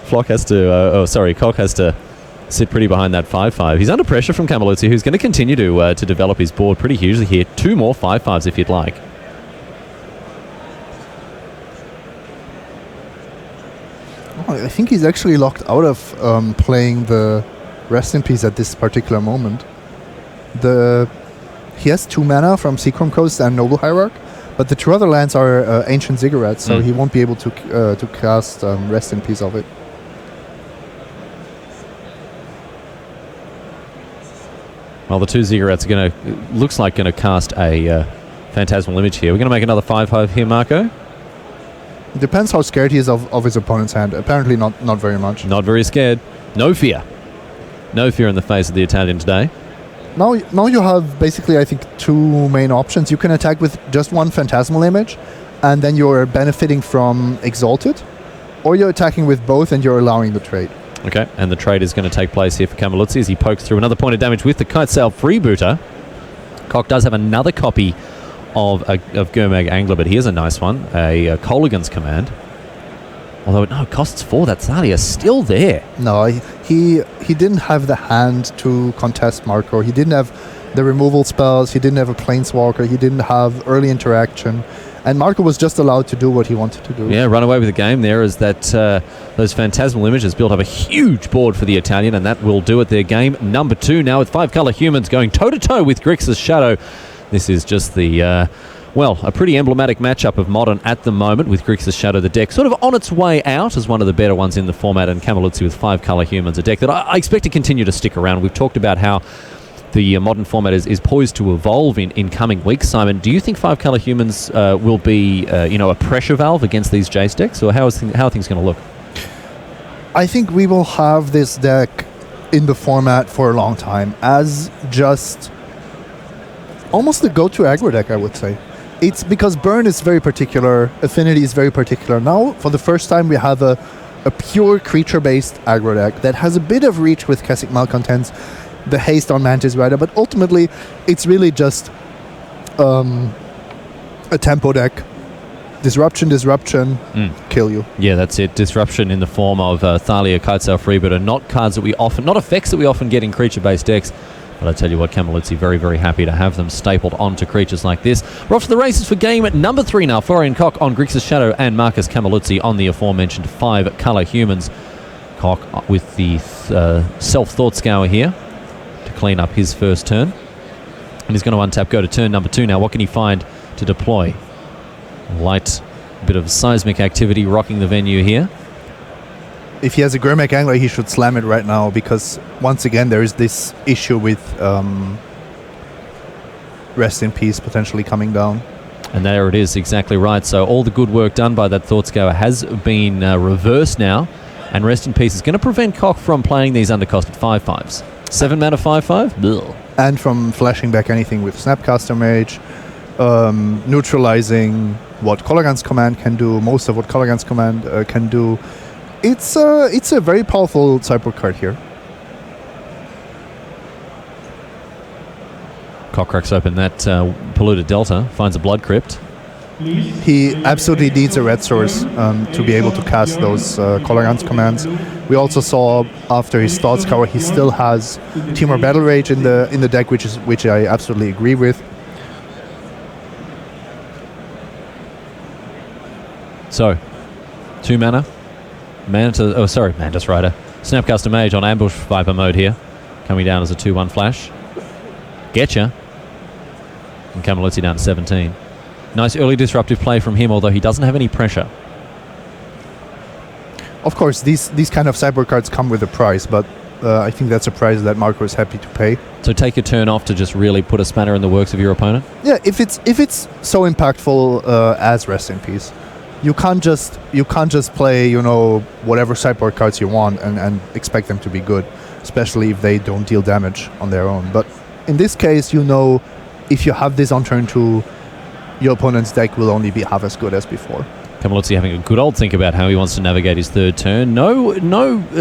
Koch has to sit pretty behind that 5/5. He's under pressure from Cammilluzzi, who's going to continue to develop his board pretty hugely here. 2 more 5/5s if you'd like. I think he's actually locked out of playing the Rest in Peace at this particular moment. He has 2 mana from Seachrome Coast and Noble Hierarch, but the 2 other lands are Ancient Ziggurats, so he won't be able to cast Rest in Peace of it. Well, the 2 Ziggurats are looks like going to cast a Phantasmal Image here. We're going to make another 5/5 here, Marco. Depends how scared he is of his opponent's hand. Apparently not very much. Not very scared. No fear. No fear in the face of the Italian today. Now you have basically, I think, 2 main options. You can attack with just 1 Phantasmal Image, and then you're benefiting from Exalted, or you're attacking with both and you're allowing the trade. Okay, and the trade is going to take place here for Cammilluzzi as he pokes through another point of damage with the Kite Sail Freebooter. Koch does have another copy of Gurmag Angler, but here's a nice one, a Coligan's Command. Although, no, it costs 4. That Thalia is still there. No, he didn't have the hand to contest Marco. He didn't have the removal spells. He didn't have a Planeswalker. He didn't have early interaction. And Marco was just allowed to do what he wanted to do. Yeah, run away with the game there as that those Phantasmal Images built up a huge board for the Italian, and that will do it. Their game number 2 now with 5-color humans going toe-to-toe with Grixis Shadow. This is just the, a pretty emblematic matchup of Modern at the moment with Grixis Shadow, the deck sort of on its way out as one of the better ones in the format, and Cammilluzzi with 5-color humans, a deck that I expect to continue to stick around. We've talked about how the Modern format is poised to evolve in coming weeks. Simon, do you think 5-color humans will be a pressure valve against these Jace decks, or how are things going to look? I think we will have this deck in the format for a long time as just almost the go-to aggro deck, I would say. It's because burn is very particular, affinity is very particular. Now, for the first time, we have a pure creature-based aggro deck that has a bit of reach with Kessig Malcontents, the haste on Mantis Rider, but ultimately, it's really just a tempo deck. Disruption, kill you. Yeah, that's it. Disruption in the form of Thalia, Kite Sail Freebooter, not effects that we often get in creature-based decks, But I tell you what, Cammilluzzi very, very happy to have them stapled onto creatures like this. We're off to the races for game number 3 now. Florian Koch on Grixis Shadow and Marcus Cammilluzzi on the aforementioned 5 colour humans. Koch with the self-thought scour here to clean up his first turn. And he's going to untap, go to turn number 2 now. What can he find to deploy? Light bit of seismic activity rocking the venue here. If he has a Gurmak Angler, he should slam it right now, because once again there is this issue with Rest in Peace potentially coming down. And there it is, exactly right. So all the good work done by that Thought Scour has been reversed now, and Rest in Peace is going to prevent Koch from playing these undercosted 5/5s. 7 mana 5/5? And from flashing back anything with Snapcaster Mage, neutralizing what Kolaghan's Command can do, most of what Kolaghan's Command can do. It's a very powerful sideboard card here. Koch cracks open that polluted Delta, finds a Blood Crypt. He absolutely needs a red source to be able to cast those Kolaghan's commands. We also saw after his Thought Scour he still has Temur Battle Rage in the deck, which I absolutely agree with. So, 2 mana. Mantis Rider. Snapcaster Mage on Ambush Viper mode here. Coming down as a 2/1 flash. Getcha. And Cammilluzzi down to 17. Nice early disruptive play from him, although he doesn't have any pressure. Of course, these kind of sideboard cards come with a price, but I think that's a price that Marco is happy to pay. So take your turn off to just really put a spanner in the works of your opponent? Yeah, if it's so impactful as Rest in Peace. You can't just play, whatever sideboard cards you want and expect them to be good, especially if they don't deal damage on their own. But in this case, if you have this on turn 2, your opponent's deck will only be half as good as before. Cammilluzzi having a good old think about how he wants to navigate his third turn. No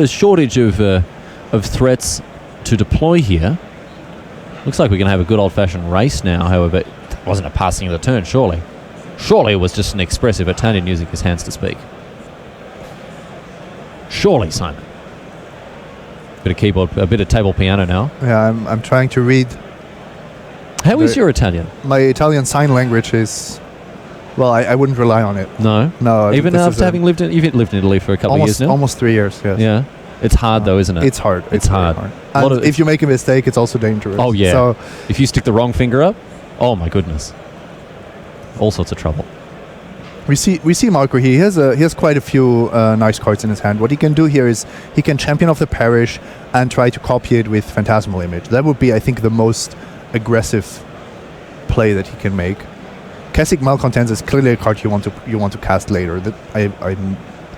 shortage of threats to deploy here. Looks like we're going to have a good old-fashioned race now, however. It wasn't a passing of the turn, surely. Surely it was just an expressive Italian using his hands to speak. Surely, Simon. Bit of keyboard, a bit of table piano now. Yeah, I'm trying to read. How is your Italian? My Italian sign language is, well, I wouldn't rely on it. No? No. Even after having lived in Italy for a couple of years now? Almost 3 years, yes. Yeah. It's hard though, isn't it? It's hard. It's hard. And if you make a mistake, it's also dangerous. Oh, yeah. So if you stick the wrong finger up, oh my goodness. All sorts of trouble. We see Marco here. He has quite a few nice cards in his hand. What he can do here is he can Champion of the Parish and try to copy it with Phantasmal Image. That would be, I think, the most aggressive play that he can make. Kessig Malcontents is clearly a card you want to cast later. That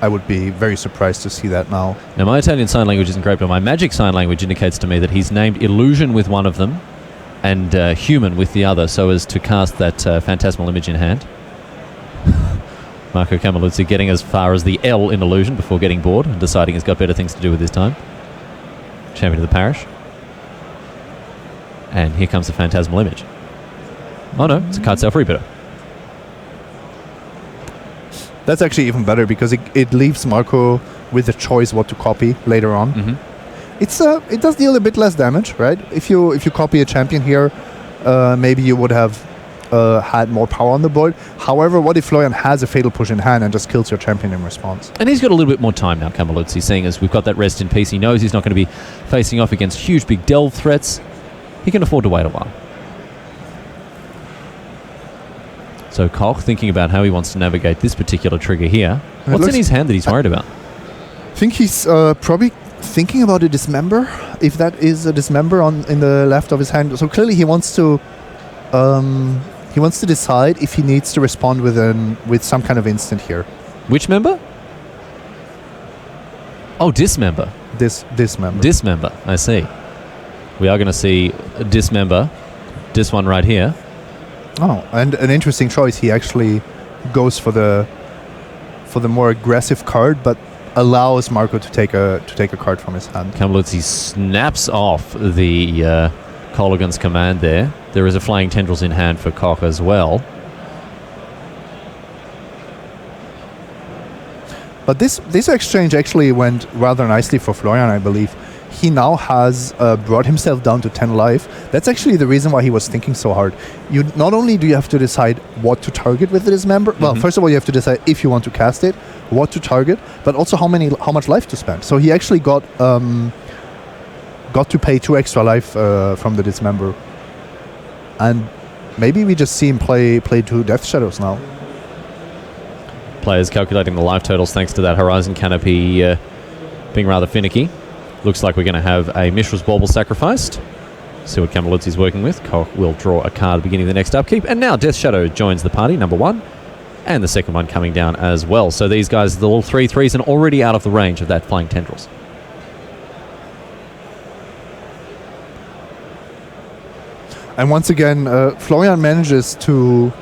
I would be very surprised to see that now. Now, my Italian sign language isn't great, but my Magic sign language indicates to me that he's named Illusion with one of them and Human with the other, so as to cast that Phantasmal Image in hand. Marco Cammilluzzi getting as far as the L in Illusion before getting bored and deciding he's got better things to do with his time. Champion of the Parish. And here comes the Phantasmal Image. Oh no, it's a card self-repeater. That's actually even better because it leaves Marco with a choice what to copy later on. Mm-hmm. It does deal a bit less damage, right? If you copy a champion here, maybe you would have had more power on the board. However, what if Florian has a Fatal Push in hand and just kills your champion in response? And he's got a little bit more time now, Cammilluzzi, seeing as we've got that Rest in Peace. He knows he's not going to be facing off against huge big delve threats. He can afford to wait a while. So Koch thinking about how he wants to navigate this particular trigger here. What's in his hand that he's worried about? I think he's probably thinking about a Dismember, if that is a Dismember in the left of his hand. So clearly he wants to decide if he needs to respond with some kind of instant here. Which member? Oh, Dismember. Dismember. Dismember, I see. We are going to see a Dismember. This one right here. Oh, and an interesting choice. He actually goes for the more aggressive card, but allows Marco to take a card from his hand. Cammilluzzi snaps off the Kolaghan's command there. There is a Flying Tendrils in hand for Koch as well. But this exchange actually went rather nicely for Florian, I believe. he now has brought himself down to 10 life. That's actually the reason why he was thinking so hard. You not only do you have to decide what to target with this member. Well, first of all, you have to decide if you want to cast it, what to target, but also how much life to spend. So he actually got to pay 2 extra life from the dismember, and maybe we just see him play 2 Death Shadows now. Players calculating the life totals thanks to that Horizon Canopy being rather finicky. Looks like we're going to have a Mishra's Bauble sacrificed. See what Cammilluzzi's working with. Koch will draw a card at the beginning of the next upkeep. And now Death Shadow joins the party, number 1. And the second one coming down as well. So these guys, the all 3/3s, and already out of the range of that Flying Tendrils. And once again, Florian manages to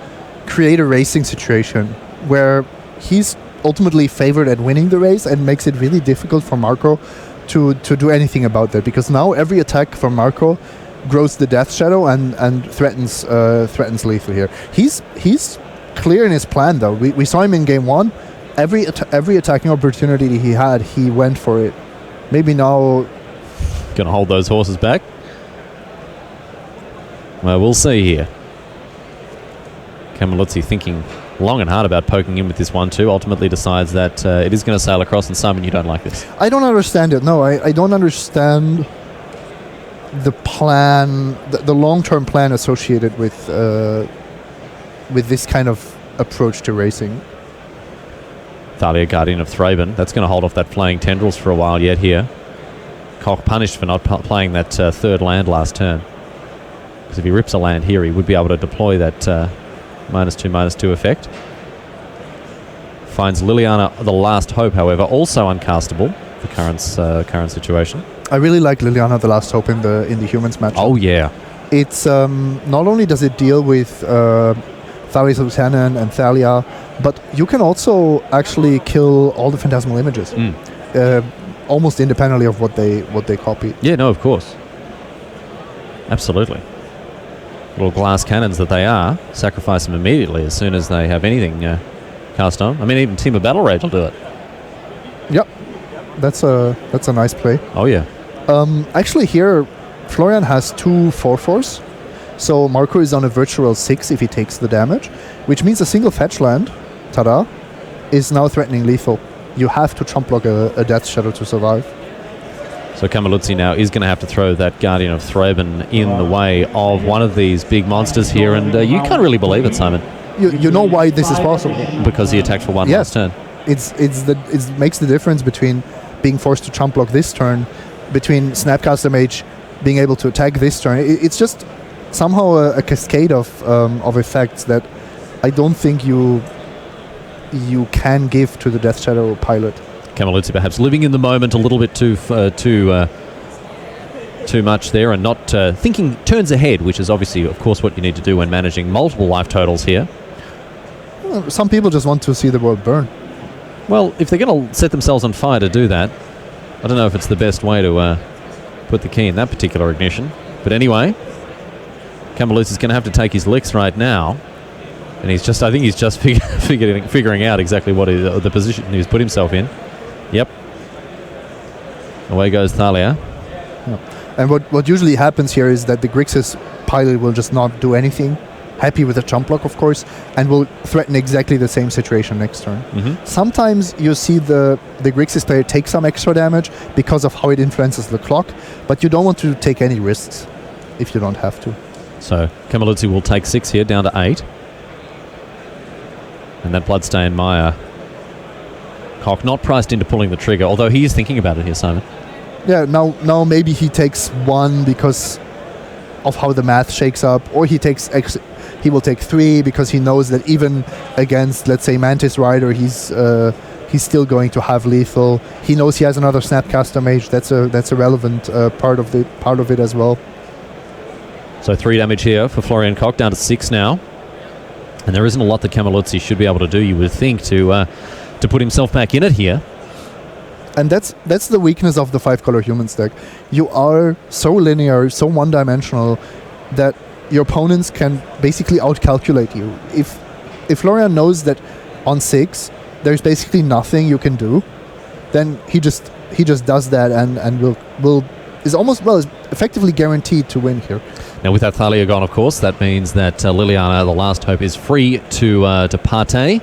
create a racing situation where he's ultimately favored at winning the race and makes it really difficult for Marco to do anything about that, because now every attack from Marco grows the Death Shadow and threatens lethal here. He's clear in his plan though. We saw him in game 1. Every attacking opportunity he had, he went for it. Maybe now Gonna hold those horses back. Well, we'll see here. Cammilluzzi thinking long and hard about poking in with this 1-2, ultimately decides that it is going to sail across, and Simon, you don't like this. I don't understand it. No, I don't understand the plan, the long-term plan associated with this kind of approach to racing. Thalia, Guardian of Thraben. That's going to hold off that Flying Tendrils for a while yet here. Koch punished for not playing that third land last turn. Because if he rips a land here, he would be able to deploy that -2/-2 effect. Finds Liliana the Last Hope, however, also uncastable. The current situation. I really like Liliana the Last Hope in the humans match. Oh yeah, it's not only does it deal with Thalia's Lieutenant and Thalia, but you can also actually kill all the phantasmal images, almost independently of what they copy. Yeah, no, of course, absolutely. Little glass cannons that they are, sacrifice them immediately as soon as they have anything cast on. I mean, even Team of Battle Rage will do it. Yep, that's a nice play. Oh yeah. Actually, here Florian has 2 4/4s, so Marco is on a virtual 6 if he takes the damage, which means a single fetch land, tada, is now threatening lethal. You have to chump block a Death Shadow to survive. So Cammilluzzi now is going to have to throw that Guardian of Thraben in the way of one of these big monsters here, and you can't really believe it, Simon. You know why this is possible? Because he attacked for 1 last turn. It makes the difference between being forced to chump block this turn, between Snapcaster Mage being able to attack this turn. It's just somehow a cascade of effects that I don't think you can give to the Death Shadow pilot. Cammilluzzi perhaps living in the moment a little bit too much there, and not thinking turns ahead, which is obviously, of course, what you need to do when managing multiple life totals here. Well, some people just want to see the world burn. Well, if they're going to set themselves on fire to do that, I don't know if it's the best way to put the key in that particular ignition. But anyway, Cammilluzzi's going to have to take his licks right now, and I think he's just figuring out exactly what the position he's put himself in. Yep. Away goes Thalia. Yeah. And what usually happens here is that the Grixis pilot will just not do anything, happy with the jump block, of course, and will threaten exactly the same situation next turn. Sometimes you see the Grixis player take some extra damage because of how it influences the clock, but you don't want to take any risks if you don't have to. So Cammilluzzi will take 6 here, down to 8. And that Bloodstained Mire. Koch not priced into pulling the trigger, although he is thinking about it here, Simon. Yeah, now maybe he takes 1 because of how the math shakes up, or he will take 3 because he knows that even against, let's say, Mantis Rider, he's still going to have lethal. He knows he has another Snapcaster Mage. That's a relevant part of it as well. So 3 damage here for Florian Koch, down to 6 now. And there isn't a lot that Cammilluzzi should be able to do, you would think, to put himself back in it here. And that's the weakness of the 5-color humans deck. You are so linear, so one-dimensional, that your opponents can basically outcalculate you. If Florian knows that on 6 there's basically nothing you can do, then he just does that and will is effectively guaranteed to win here. Now, with Athalia gone, of course, that means that Liliana, the last hope, is free to partay.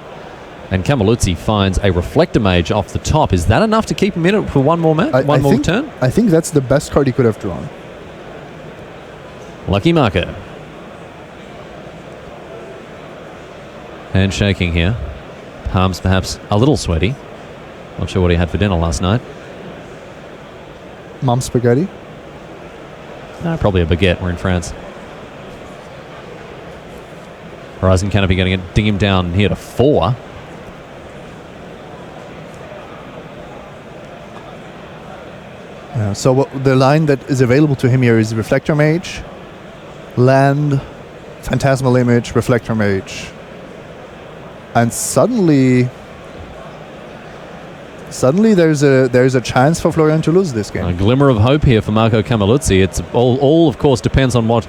And Cammilluzzi finds a Reflector Mage off the top. Is that enough to keep him in it for one more turn? I think that's the best card he could have drawn. Lucky marker. Handshaking here. Palms perhaps a little sweaty. Not sure what he had for dinner last night. Mom spaghetti. Probably a baguette. We're in France. Horizon Canopy going to ding him down here to 4. So the line that is available to him here is Reflector Mage, Land, Phantasmal Image, Reflector Mage. And suddenly there's a chance for Florian to lose this game. A glimmer of hope here for Marco Cammilluzzi. It's all of course depends on what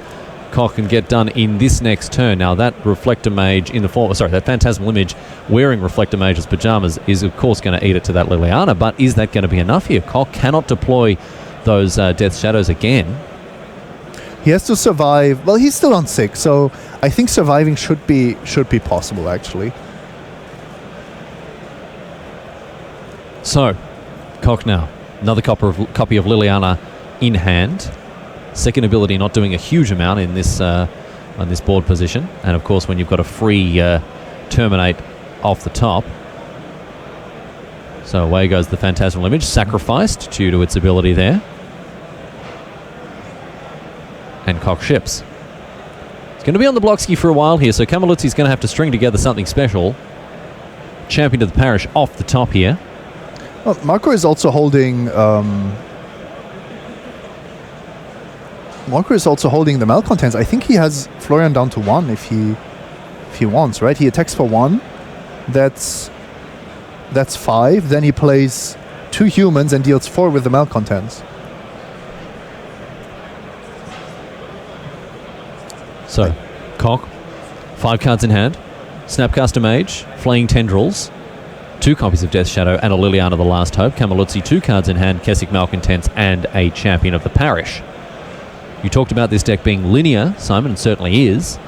Koch can get done in this next turn. Now that Reflector Mage that Phantasmal Image wearing Reflector Mage's pajamas is of course going to eat it to that Liliana, but is that going to be enough here? Koch cannot deploy those Death Shadows again. He has to survive. Well, he's still on 6, so I think surviving should be possible actually. So, Koch now, another copy of Liliana in hand. Second ability not doing a huge amount in this on this board position. And of course, when you've got a free terminate off the top. So away goes the Phantasmal Image, sacrificed due to its ability there. And Koch ships. It's going to be on the block ski for a while here, so Cammilluzzi's going to have to string together something special. Champion of the Parish off the top here. Well, Marco is also holding the malcontents. I think he has Florian down to 1 if he wants, right? He attacks for 1. That's 5. Then he plays 2 humans and deals 4 with the malcontents. So, Koch, 5 cards in hand. Snapcaster Mage, Flaying Tendrils, 2 copies of Death Shadow and a Liliana the Last Hope. Cammilluzzi, 2 cards in hand, Kessig Malcontents and a Champion of the Parish. You talked about this deck being linear, Simon, and certainly is,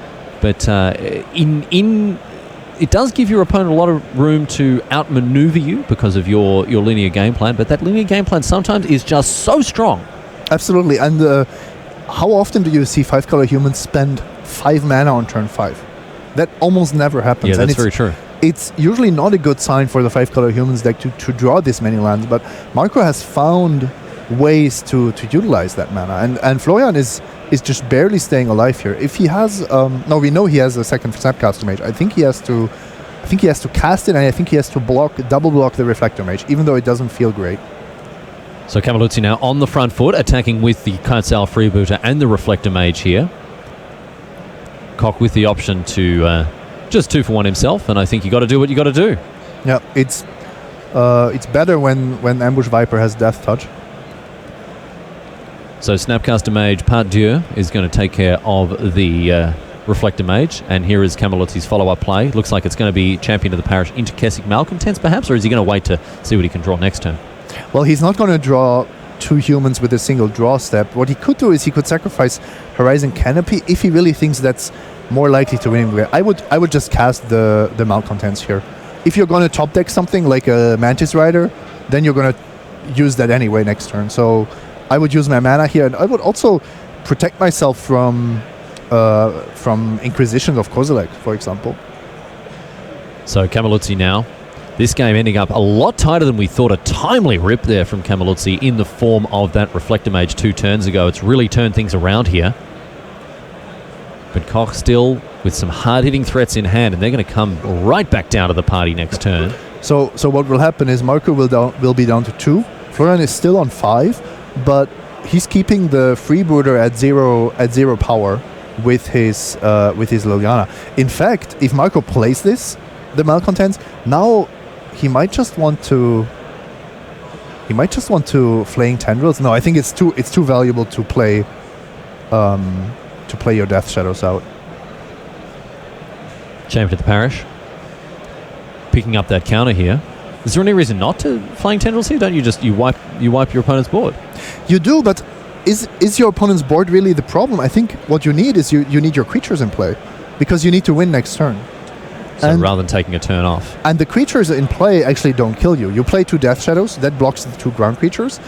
but it does give your opponent a lot of room to outmaneuver you because of your linear game plan, but that linear game plan sometimes is just so strong. Absolutely, and how often do you see 5-color humans spend 5 mana on turn 5? That almost never happens. Yeah, that's very true. It's usually not a good sign for the 5-color humans deck to draw this many lands, but Marco has found ways to utilize that mana, and Florian is just barely staying alive here. If he has we know he has a second Snapcaster Mage. I think he has to cast it, and I think he has to double block the Reflector Mage, even though it doesn't feel great. So Cammilluzzi now on the front foot, attacking with the Kaitzal Freebooter and the Reflector Mage here. Koch with the option to just 2 for 1 himself, and I think you got to do what you got to do. Yeah, it's better when Ambush Viper has Death Touch. So Snapcaster Mage Part Dieu is going to take care of the Reflector Mage, and here is Cammilluzzi's follow-up play. Looks like it's going to be Champion of the Parish into Kessig Malcontents perhaps, or is he going to wait to see what he can draw next turn? Well, he's not going to draw 2 humans with a single draw step. What he could do is he could sacrifice Horizon Canopy if he really thinks that's more likely to win him. I would just cast the Malcontents here. If you're going to top deck something like a Mantis Rider, then you're going to use that anyway next turn. So I would use my mana here, and I would also protect myself from Inquisitions of Kozilek, for example. So Cammilluzzi now. This game ending up a lot tighter than we thought. A timely rip there from Cammilluzzi in the form of that Reflector Mage 2 turns ago. It's really turned things around here. But Koch still with some hard-hitting threats in hand, and they're going to come right back down to the party next turn. So what will happen is Marco will be down to 2. Florian is still on 5, but he's keeping the Freebooter at zero power with his Liliana. In fact, if Marco plays the Malcontents, now he might just want to Flaying Tendrils. No, I think it's too valuable to play your Death Shadows out. Champion of the Parish picking up that counter here. Is there any reason not to Flaying Tendrils here? Don't you just you wipe your opponent's board? You do, but is your opponent's board really the problem? I think what you need is you need your creatures in play, because you need to win next turn. So rather than taking a turn off. And the creatures in play actually don't kill you. You play 2 Death Shadows, that blocks the 2 ground creatures,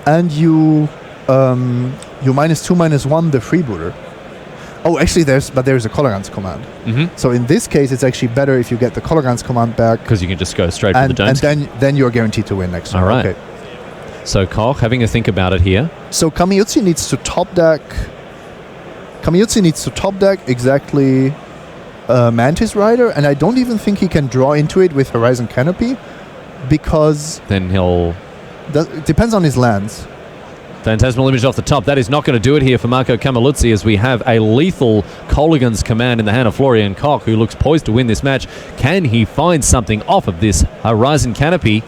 and you -2/-1 the freebooter. Oh, actually, there's a Colorant's command. So in this case, it's actually better if you get the Colorant's command back, because you can just go straight for the don't. And then you're guaranteed to win next turn. All right. Okay. So Koch having a think about it here. So Cammilluzzi needs to top deck. Exactly. Mantis Rider, and I don't even think he can draw into it with Horizon Canopy, because then it depends on his lands. Phantasmal Image off the top. That is not going to do it here for Marco Cammilluzzi, as we have a lethal Kolaghan's Command in the hand of Florian Koch, who looks poised to win this match. Can he find something off of this Horizon Canopy?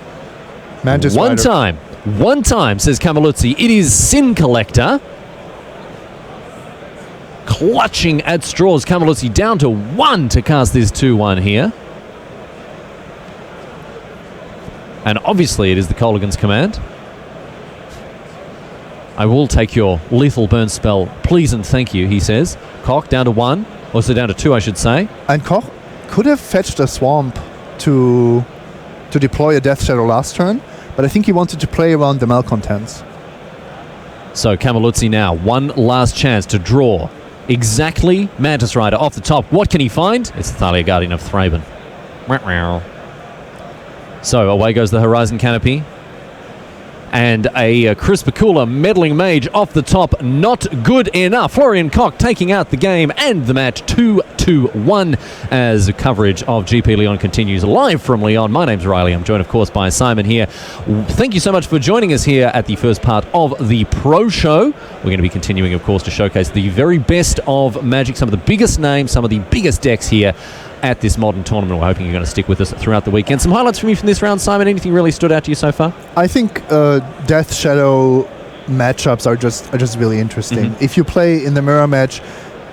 Mantis Rider. One time, says Cammilluzzi. It is Sin Collector. Clutching at straws. Cammilluzzi down to 1 to cast this 2/1 here. And obviously it is the Kolaghan's Command. I will take your lethal burn spell, please and thank you, he says. Koch down to 1, or so down to 2, I should say. And Koch could have fetched a swamp to deploy a Death Shadow last turn, but I think he wanted to play around the malcontents. So Cammilluzzi now, one last chance to draw. Exactly, Mantis Rider off the top. What can he find? It's the Thalia Guardian of Thraben. So away goes the Horizon Canopy. And a Crispicula Meddling Mage off the top. Not good enough. Florian Koch taking out the game and the match 2-1 as coverage of GP Lyon continues live from Lyon. My name's Riley. I'm joined, of course, by Simon here. Thank you so much for joining us here at the first part of the Pro Show. We're going to be continuing, of course, to showcase the very best of Magic, some of the biggest names, some of the biggest decks here at this modern tournament. We're hoping you're going to stick with us throughout the weekend. Some highlights from you from this round, Simon. Anything really stood out to you so far? I think Death Shadow matchups are just really interesting. If you play in the mirror match,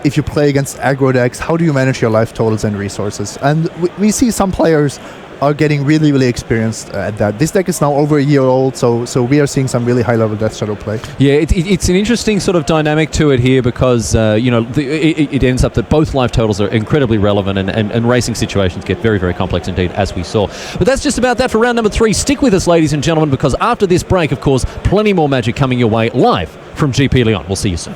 if you play against aggro decks, how do you manage your life totals and resources? And we see some players are getting really, really experienced at that. This deck is now over a year old, so we are seeing some really high-level Death Shadow play. Yeah, it's an interesting sort of dynamic to it here, because it ends up that both life totals are incredibly relevant, and racing situations get very, very complex indeed, as we saw. But that's just about that for round number 3. Stick with us, ladies and gentlemen, because after this break, of course, plenty more Magic coming your way live from GP Lyon. We'll see you soon.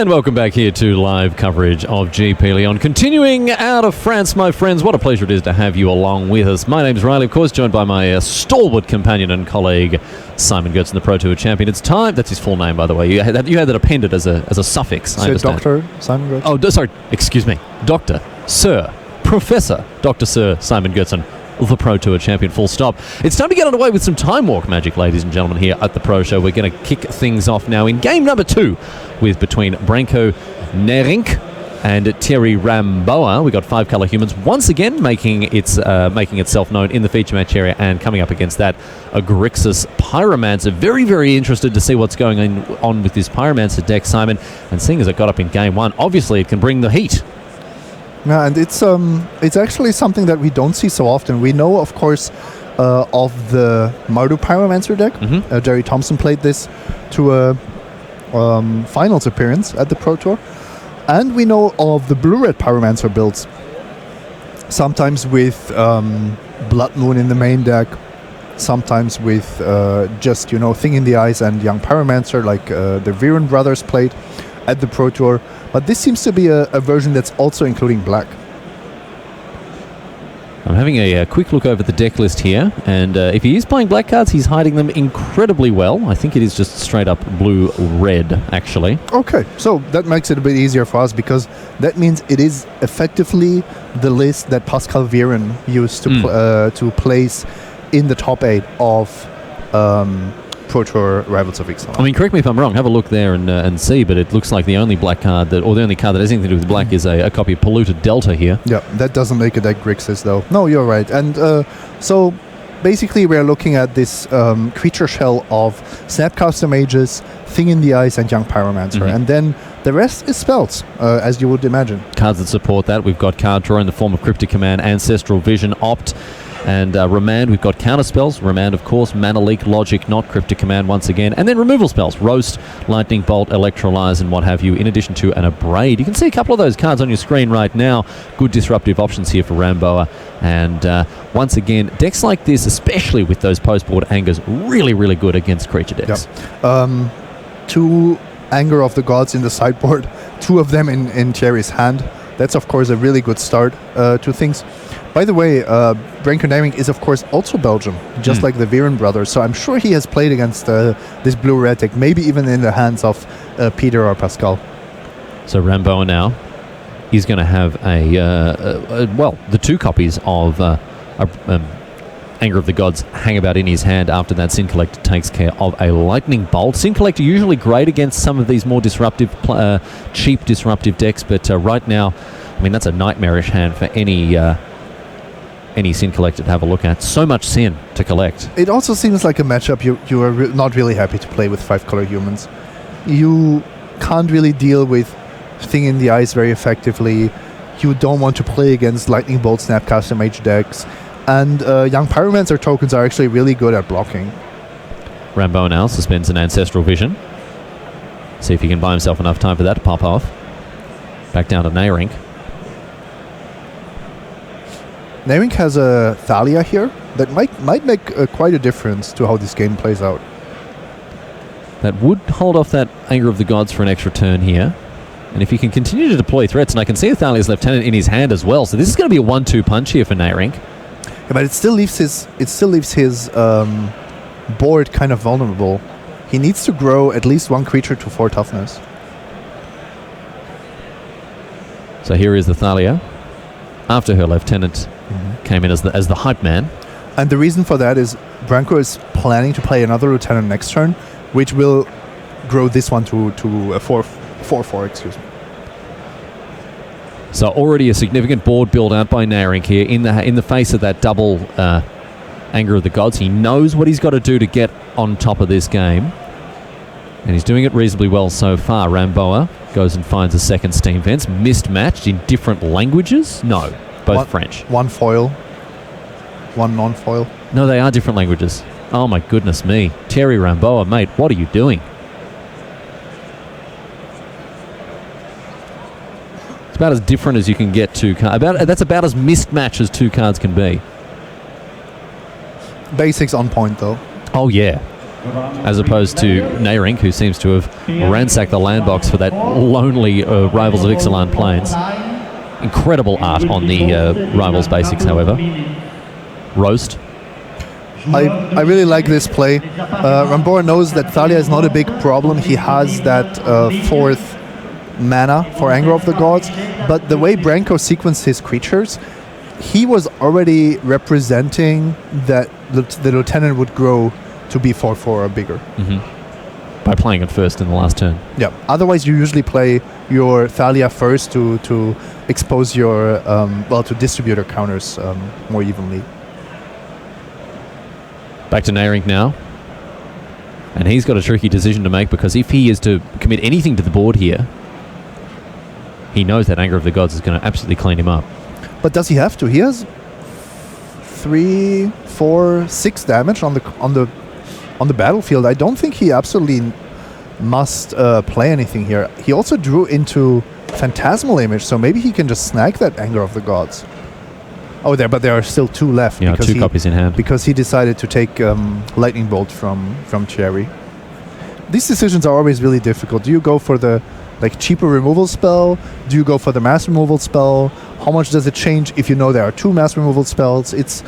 And welcome back here to live coverage of GP Lyon. Continuing out of France, my friends, what a pleasure it is to have you along with us. My name's Riley, of course, joined by my stalwart companion and colleague, Simon Goetz, the Pro Tour champion. It's time, that's his full name, by the way. You had that appended as a suffix, I understand. Dr. Simon Goetz? Oh, sorry, excuse me. Dr. Sir, Professor, Dr. Sir Simon Goetz, the Pro Tour champion, full stop. It's time to get underway with some time walk magic, ladies and gentlemen, here at the Pro Show. We're going to kick things off now in game number 2 with between Branco, Neirynck and Thierry Ramboa. We got 5-colour humans once again making itself known in the feature match area, and coming up against that, a Grixis Pyromancer. Very, very interested to see what's going on with this Pyromancer deck, Simon, and seeing as it got up in game 1, obviously it can bring the heat. Yeah, and it's actually something that we don't see so often. We know, of course, of the Mardu Pyromancer deck. Mm-hmm. Jerry Thompson played this to a finals appearance at the Pro Tour. And we know of the Blue-Red Pyromancer builds. Sometimes with Blood Moon in the main deck. Sometimes with just, Thing in the Eyes and Young Pyromancer, like the Viren brothers played at the Pro Tour. But this seems to be a version that's also including black. I'm having a quick look over the deck list here, and if he is playing black cards, he's hiding them incredibly well. I think it is just straight up blue-red, actually. Okay, so that makes it a bit easier for us, because that means it is effectively the list that Pascal Viren used to place in the top 8 of Pro Tour Rivals of Ixalan. I mean, correct me if I'm wrong, have a look there and see, but it looks like the only black card the only card that has anything to do with black is a copy of Polluted Delta here. Yeah, that doesn't make a deck Grixis though. No, you're right. And so basically we're looking at this creature shell of Snapcaster Mages, Thing in the Eyes, and Young Pyromancer. Mm-hmm. And then the rest is spells, as you would imagine. Cards that support that, we've got card draw in the form of Cryptic Command, Ancestral Vision, Opt, and Remand. We've got counter spells, Remand of course, Mana Leak, Logic, not Cryptic Command once again, and then removal spells, Roast, Lightning Bolt, Electrolyze, and what have you, in addition to an Abrade. You can see a couple of those cards on your screen right now. Good disruptive options here for Ramboa, and once again, decks like this, especially with those post-board angers, really, really good against creature decks. Yep. 2 Anger of the Gods in the sideboard, 2 of them in Thierry's hand. That's of course a really good start to things. By the way, Branco Neirynck is of course also Belgian, just like the Viren brothers, so I'm sure he has played against this blue-red deck, maybe even in the hands of Peter or Pascal. So Ramboa now, he's going to have the 2 copies of Anger of the Gods hang about in his hand after that Sin Collector takes care of a Lightning Bolt. Sin Collector usually great against some of these more disruptive, cheap disruptive decks, but right now, I mean, that's a nightmarish hand for any Sin Collector to have a look at. So much Sin to collect. It also seems like a matchup you are not really happy to play with 5-color humans. You can't really deal with Thing in the Eyes very effectively. You don't want to play against Lightning Bolt, Snapcaster Mage decks. And Young Pyromancer tokens are actually really good at blocking. Ramboa now suspends an Ancestral Vision. See if he can buy himself enough time for that to pop off. Back down to Neirynck. Neirynck has a Thalia here that might make quite a difference to how this game plays out. That would hold off that Anger of the Gods for an extra turn here. And if he can continue to deploy threats, and I can see a Thalia's Lieutenant in his hand as well, so this is going to be a 1-2 punch here for Neirynck. Yeah, but it still leaves his board kind of vulnerable. He needs to grow at least 1 creature to 4 toughness. So here is the Thalia. After her Lieutenant came in as the hype man. And the reason for that is Branco is planning to play another Lieutenant next turn, which will grow this one to a 4/4, excuse me. So already a significant board build out by Neirynck here in the face of that double Anger of the Gods. He knows what he's got to do to get on top of this game, and he's doing it reasonably well so far. Ramboa goes and finds a second Steam Vents, mismatched in different languages. No, both French. 1 foil, 1 non-foil. No, they are different languages. Oh my goodness me. Thierry Ramboa, mate, what are you doing? It's about as different as you can get 2 cards. That's about as mismatched as 2 cards can be. Basics on point, though. Oh, yeah. as opposed to Neirynck, who seems to have ransacked the landbox for that lonely Rivals of Ixalan Plains. Incredible art on the Rivals basics, however. Roast. I really like this play. Ramboa knows that Thalia is not a big problem. He has that 4th mana for Anger of the Gods, but the way Branco sequenced his creatures, he was already representing that the Lieutenant would grow to be 4/4 or bigger. By playing it first in the last turn. Yeah. Otherwise, you usually play your Thalia first to expose your to distribute your counters more evenly. Back to Neirynck now. And he's got a tricky decision to make, because if he is to commit anything to the board here, he knows that Anger of the Gods is going to absolutely clean him up. But does he have to? He has 3, 4, 6 damage on the battlefield. I don't think he absolutely must play anything here. He also drew into Phantasmal Image, so maybe he can just snag that Anger of the Gods. Oh, but there are still 2 left. Yeah, 2 copies in hand. Because he decided to take Lightning Bolt from Thierry. These decisions are always really difficult. Do you go for the cheaper removal spell? Do you go for the mass removal spell? How much does it change if you know there are 2 mass removal spells? It's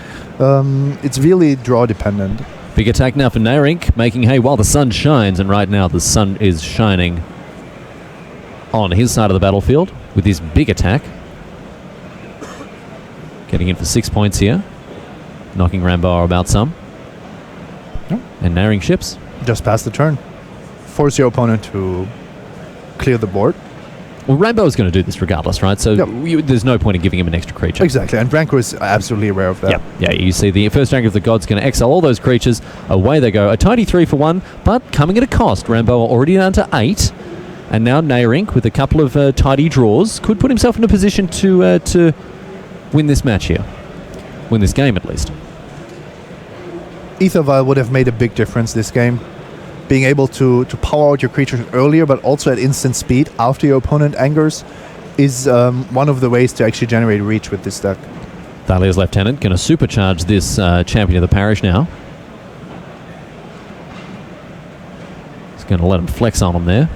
really draw dependent. Big attack now for Neirynck, making hay while the sun shines, and right now the sun is shining on his side of the battlefield with his big attack. Getting in for 6 points here, knocking Ramboa about some. Yep. And Neirynck ships. Just pass the turn. Force your opponent to clear the board. Well, Ramboa's going to do this regardless, right? So there's no point in giving him an extra creature. Exactly, and Branco is absolutely aware of that. Yeah, you see the first Anger of the Gods going to exile all those creatures. Away they go. A tidy 3 for 1, but coming at a cost. Ramboa already down to 8. And now Neirynck, with a couple of tidy draws, could put himself in a position to win this match here. Win this game, at least. Ether Vial would have made a big difference this game. Being able to power out your creatures earlier, but also at instant speed after your opponent angers, is one of the ways to actually generate reach with this deck. Thalia's Lieutenant going to supercharge this champion of the parish now. He's going to let him flex on him there.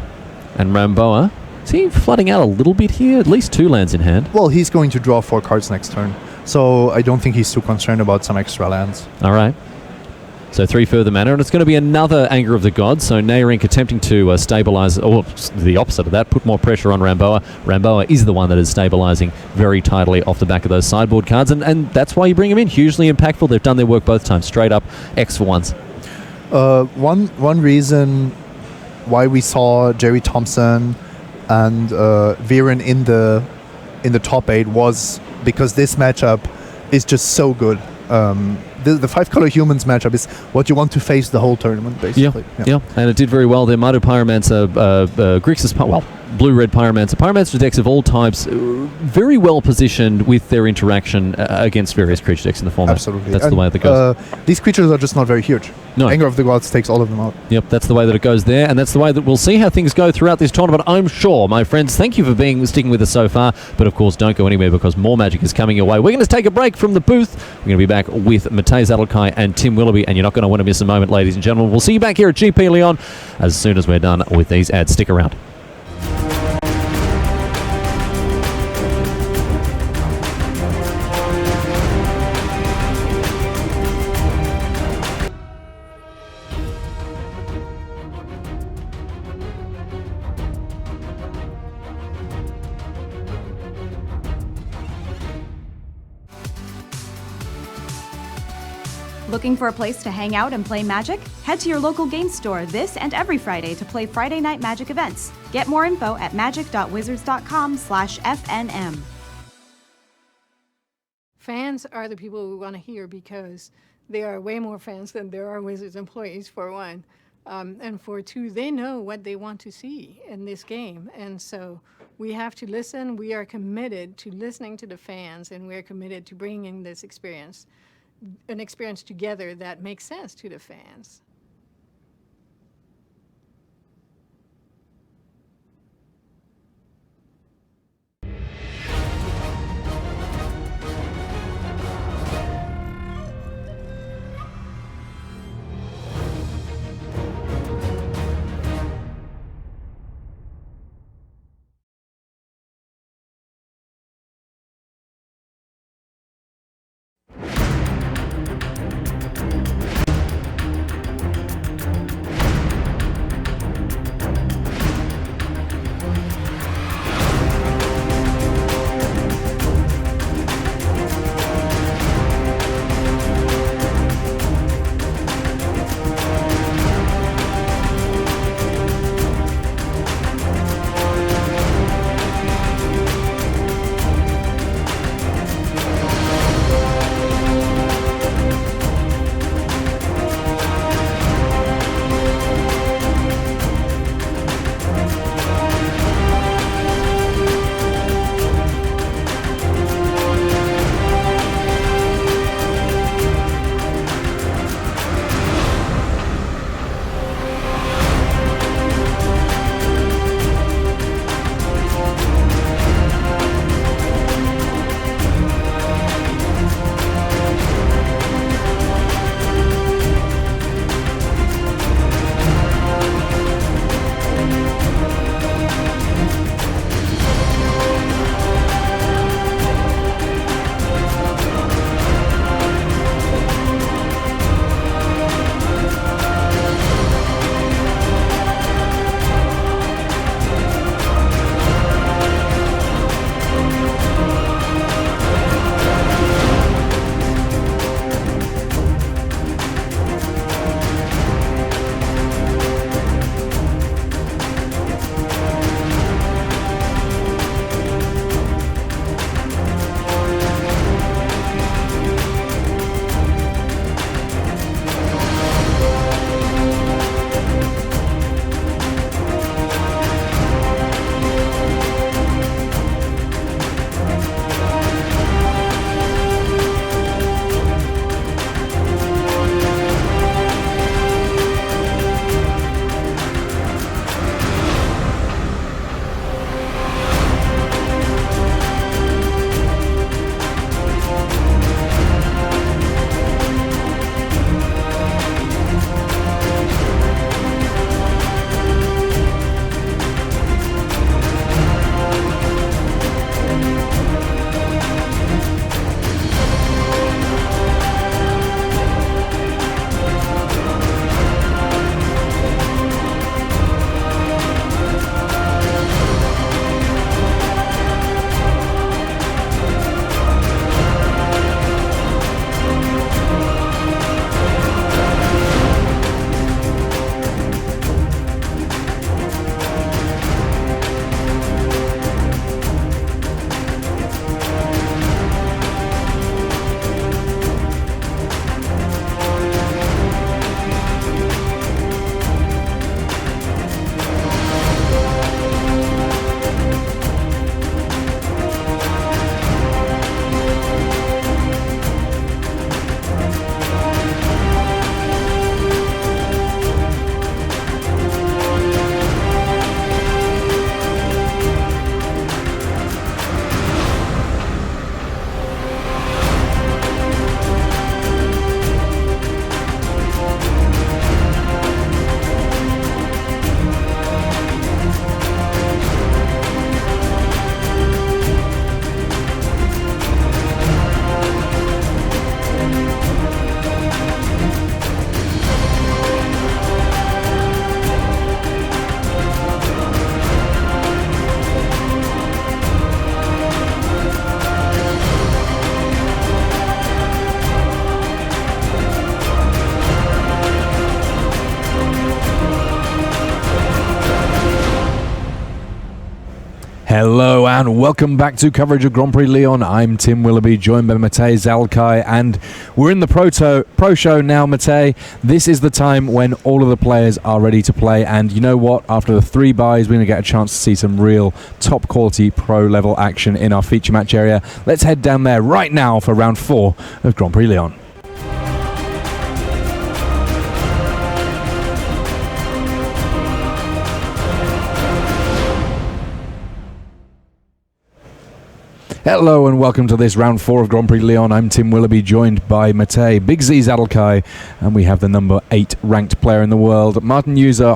And Ramboa, is he flooding out a little bit here? At least 2 lands in hand. Well, he's going to draw 4 cards next turn, so I don't think he's too concerned about some extra lands. All right. So 3 further mana, and it's going to be another Anger of the Gods. So Neirynck attempting to stabilize, or the opposite of that, put more pressure on Ramboa. Ramboa is the one that is stabilizing very tightly off the back of those sideboard cards, and that's why you bring him in. Hugely impactful. They've done their work both times. Straight up X for once. One reason why we saw Jerry Thompson and Viren in the top 8 was because this matchup is just so good. The 5-color humans matchup is what you want to face the whole tournament, basically. Yeah. And it did very well there. Mardu Pyromancer, Grixis, Blue-Red Pyromancer. Pyromancer decks of all types, very well positioned with their interaction against various creature decks in the format. Absolutely. That's the way that goes. These creatures are just not very huge. No. Anger of the Gods takes all of them out. Yep, that's the way that it goes there, and that's the way that we'll see how things go throughout this tournament, I'm sure. My friends, thank you for sticking with us so far, but of course don't go anywhere because more magic is coming your way. We're going to take a break from the booth. We're going to be back with Matej Zadelkai and Tim Willoughby, and you're not going to want to miss a moment, ladies and gentlemen. We'll see you back here at GP Lyon as soon as we're done with these ads. Stick around. Looking for a place to hang out and play Magic? Head to your local game store this and every Friday to play Friday Night Magic events. Get more info at magic.wizards.com/FNM. Fans are the people we want to hear because they are way more fans than there are Wizards employees, for one. And for two, they know what they want to see in this game. And so we have to listen. We are committed to listening to the fans, and we're committed to bringing this experience, an experience together that makes sense to the fans. Hello and welcome back to coverage of Grand Prix Lyon. I'm Tim Willoughby, joined by Matej Zalkai, and we're in the Pro Show now, Matej. This is the time when all of the players are ready to play, and you know what? After the 3 buys, we're going to get a chance to see some real top quality pro level action in our feature match area. Let's head down there right now for round 4 of Grand Prix Lyon. Hello and welcome to this round 4 of Grand Prix Lyon. I'm Tim Willoughby, joined by Matej Big Z Zadelkai, and we have the number 8 ranked player in the world, Martin User,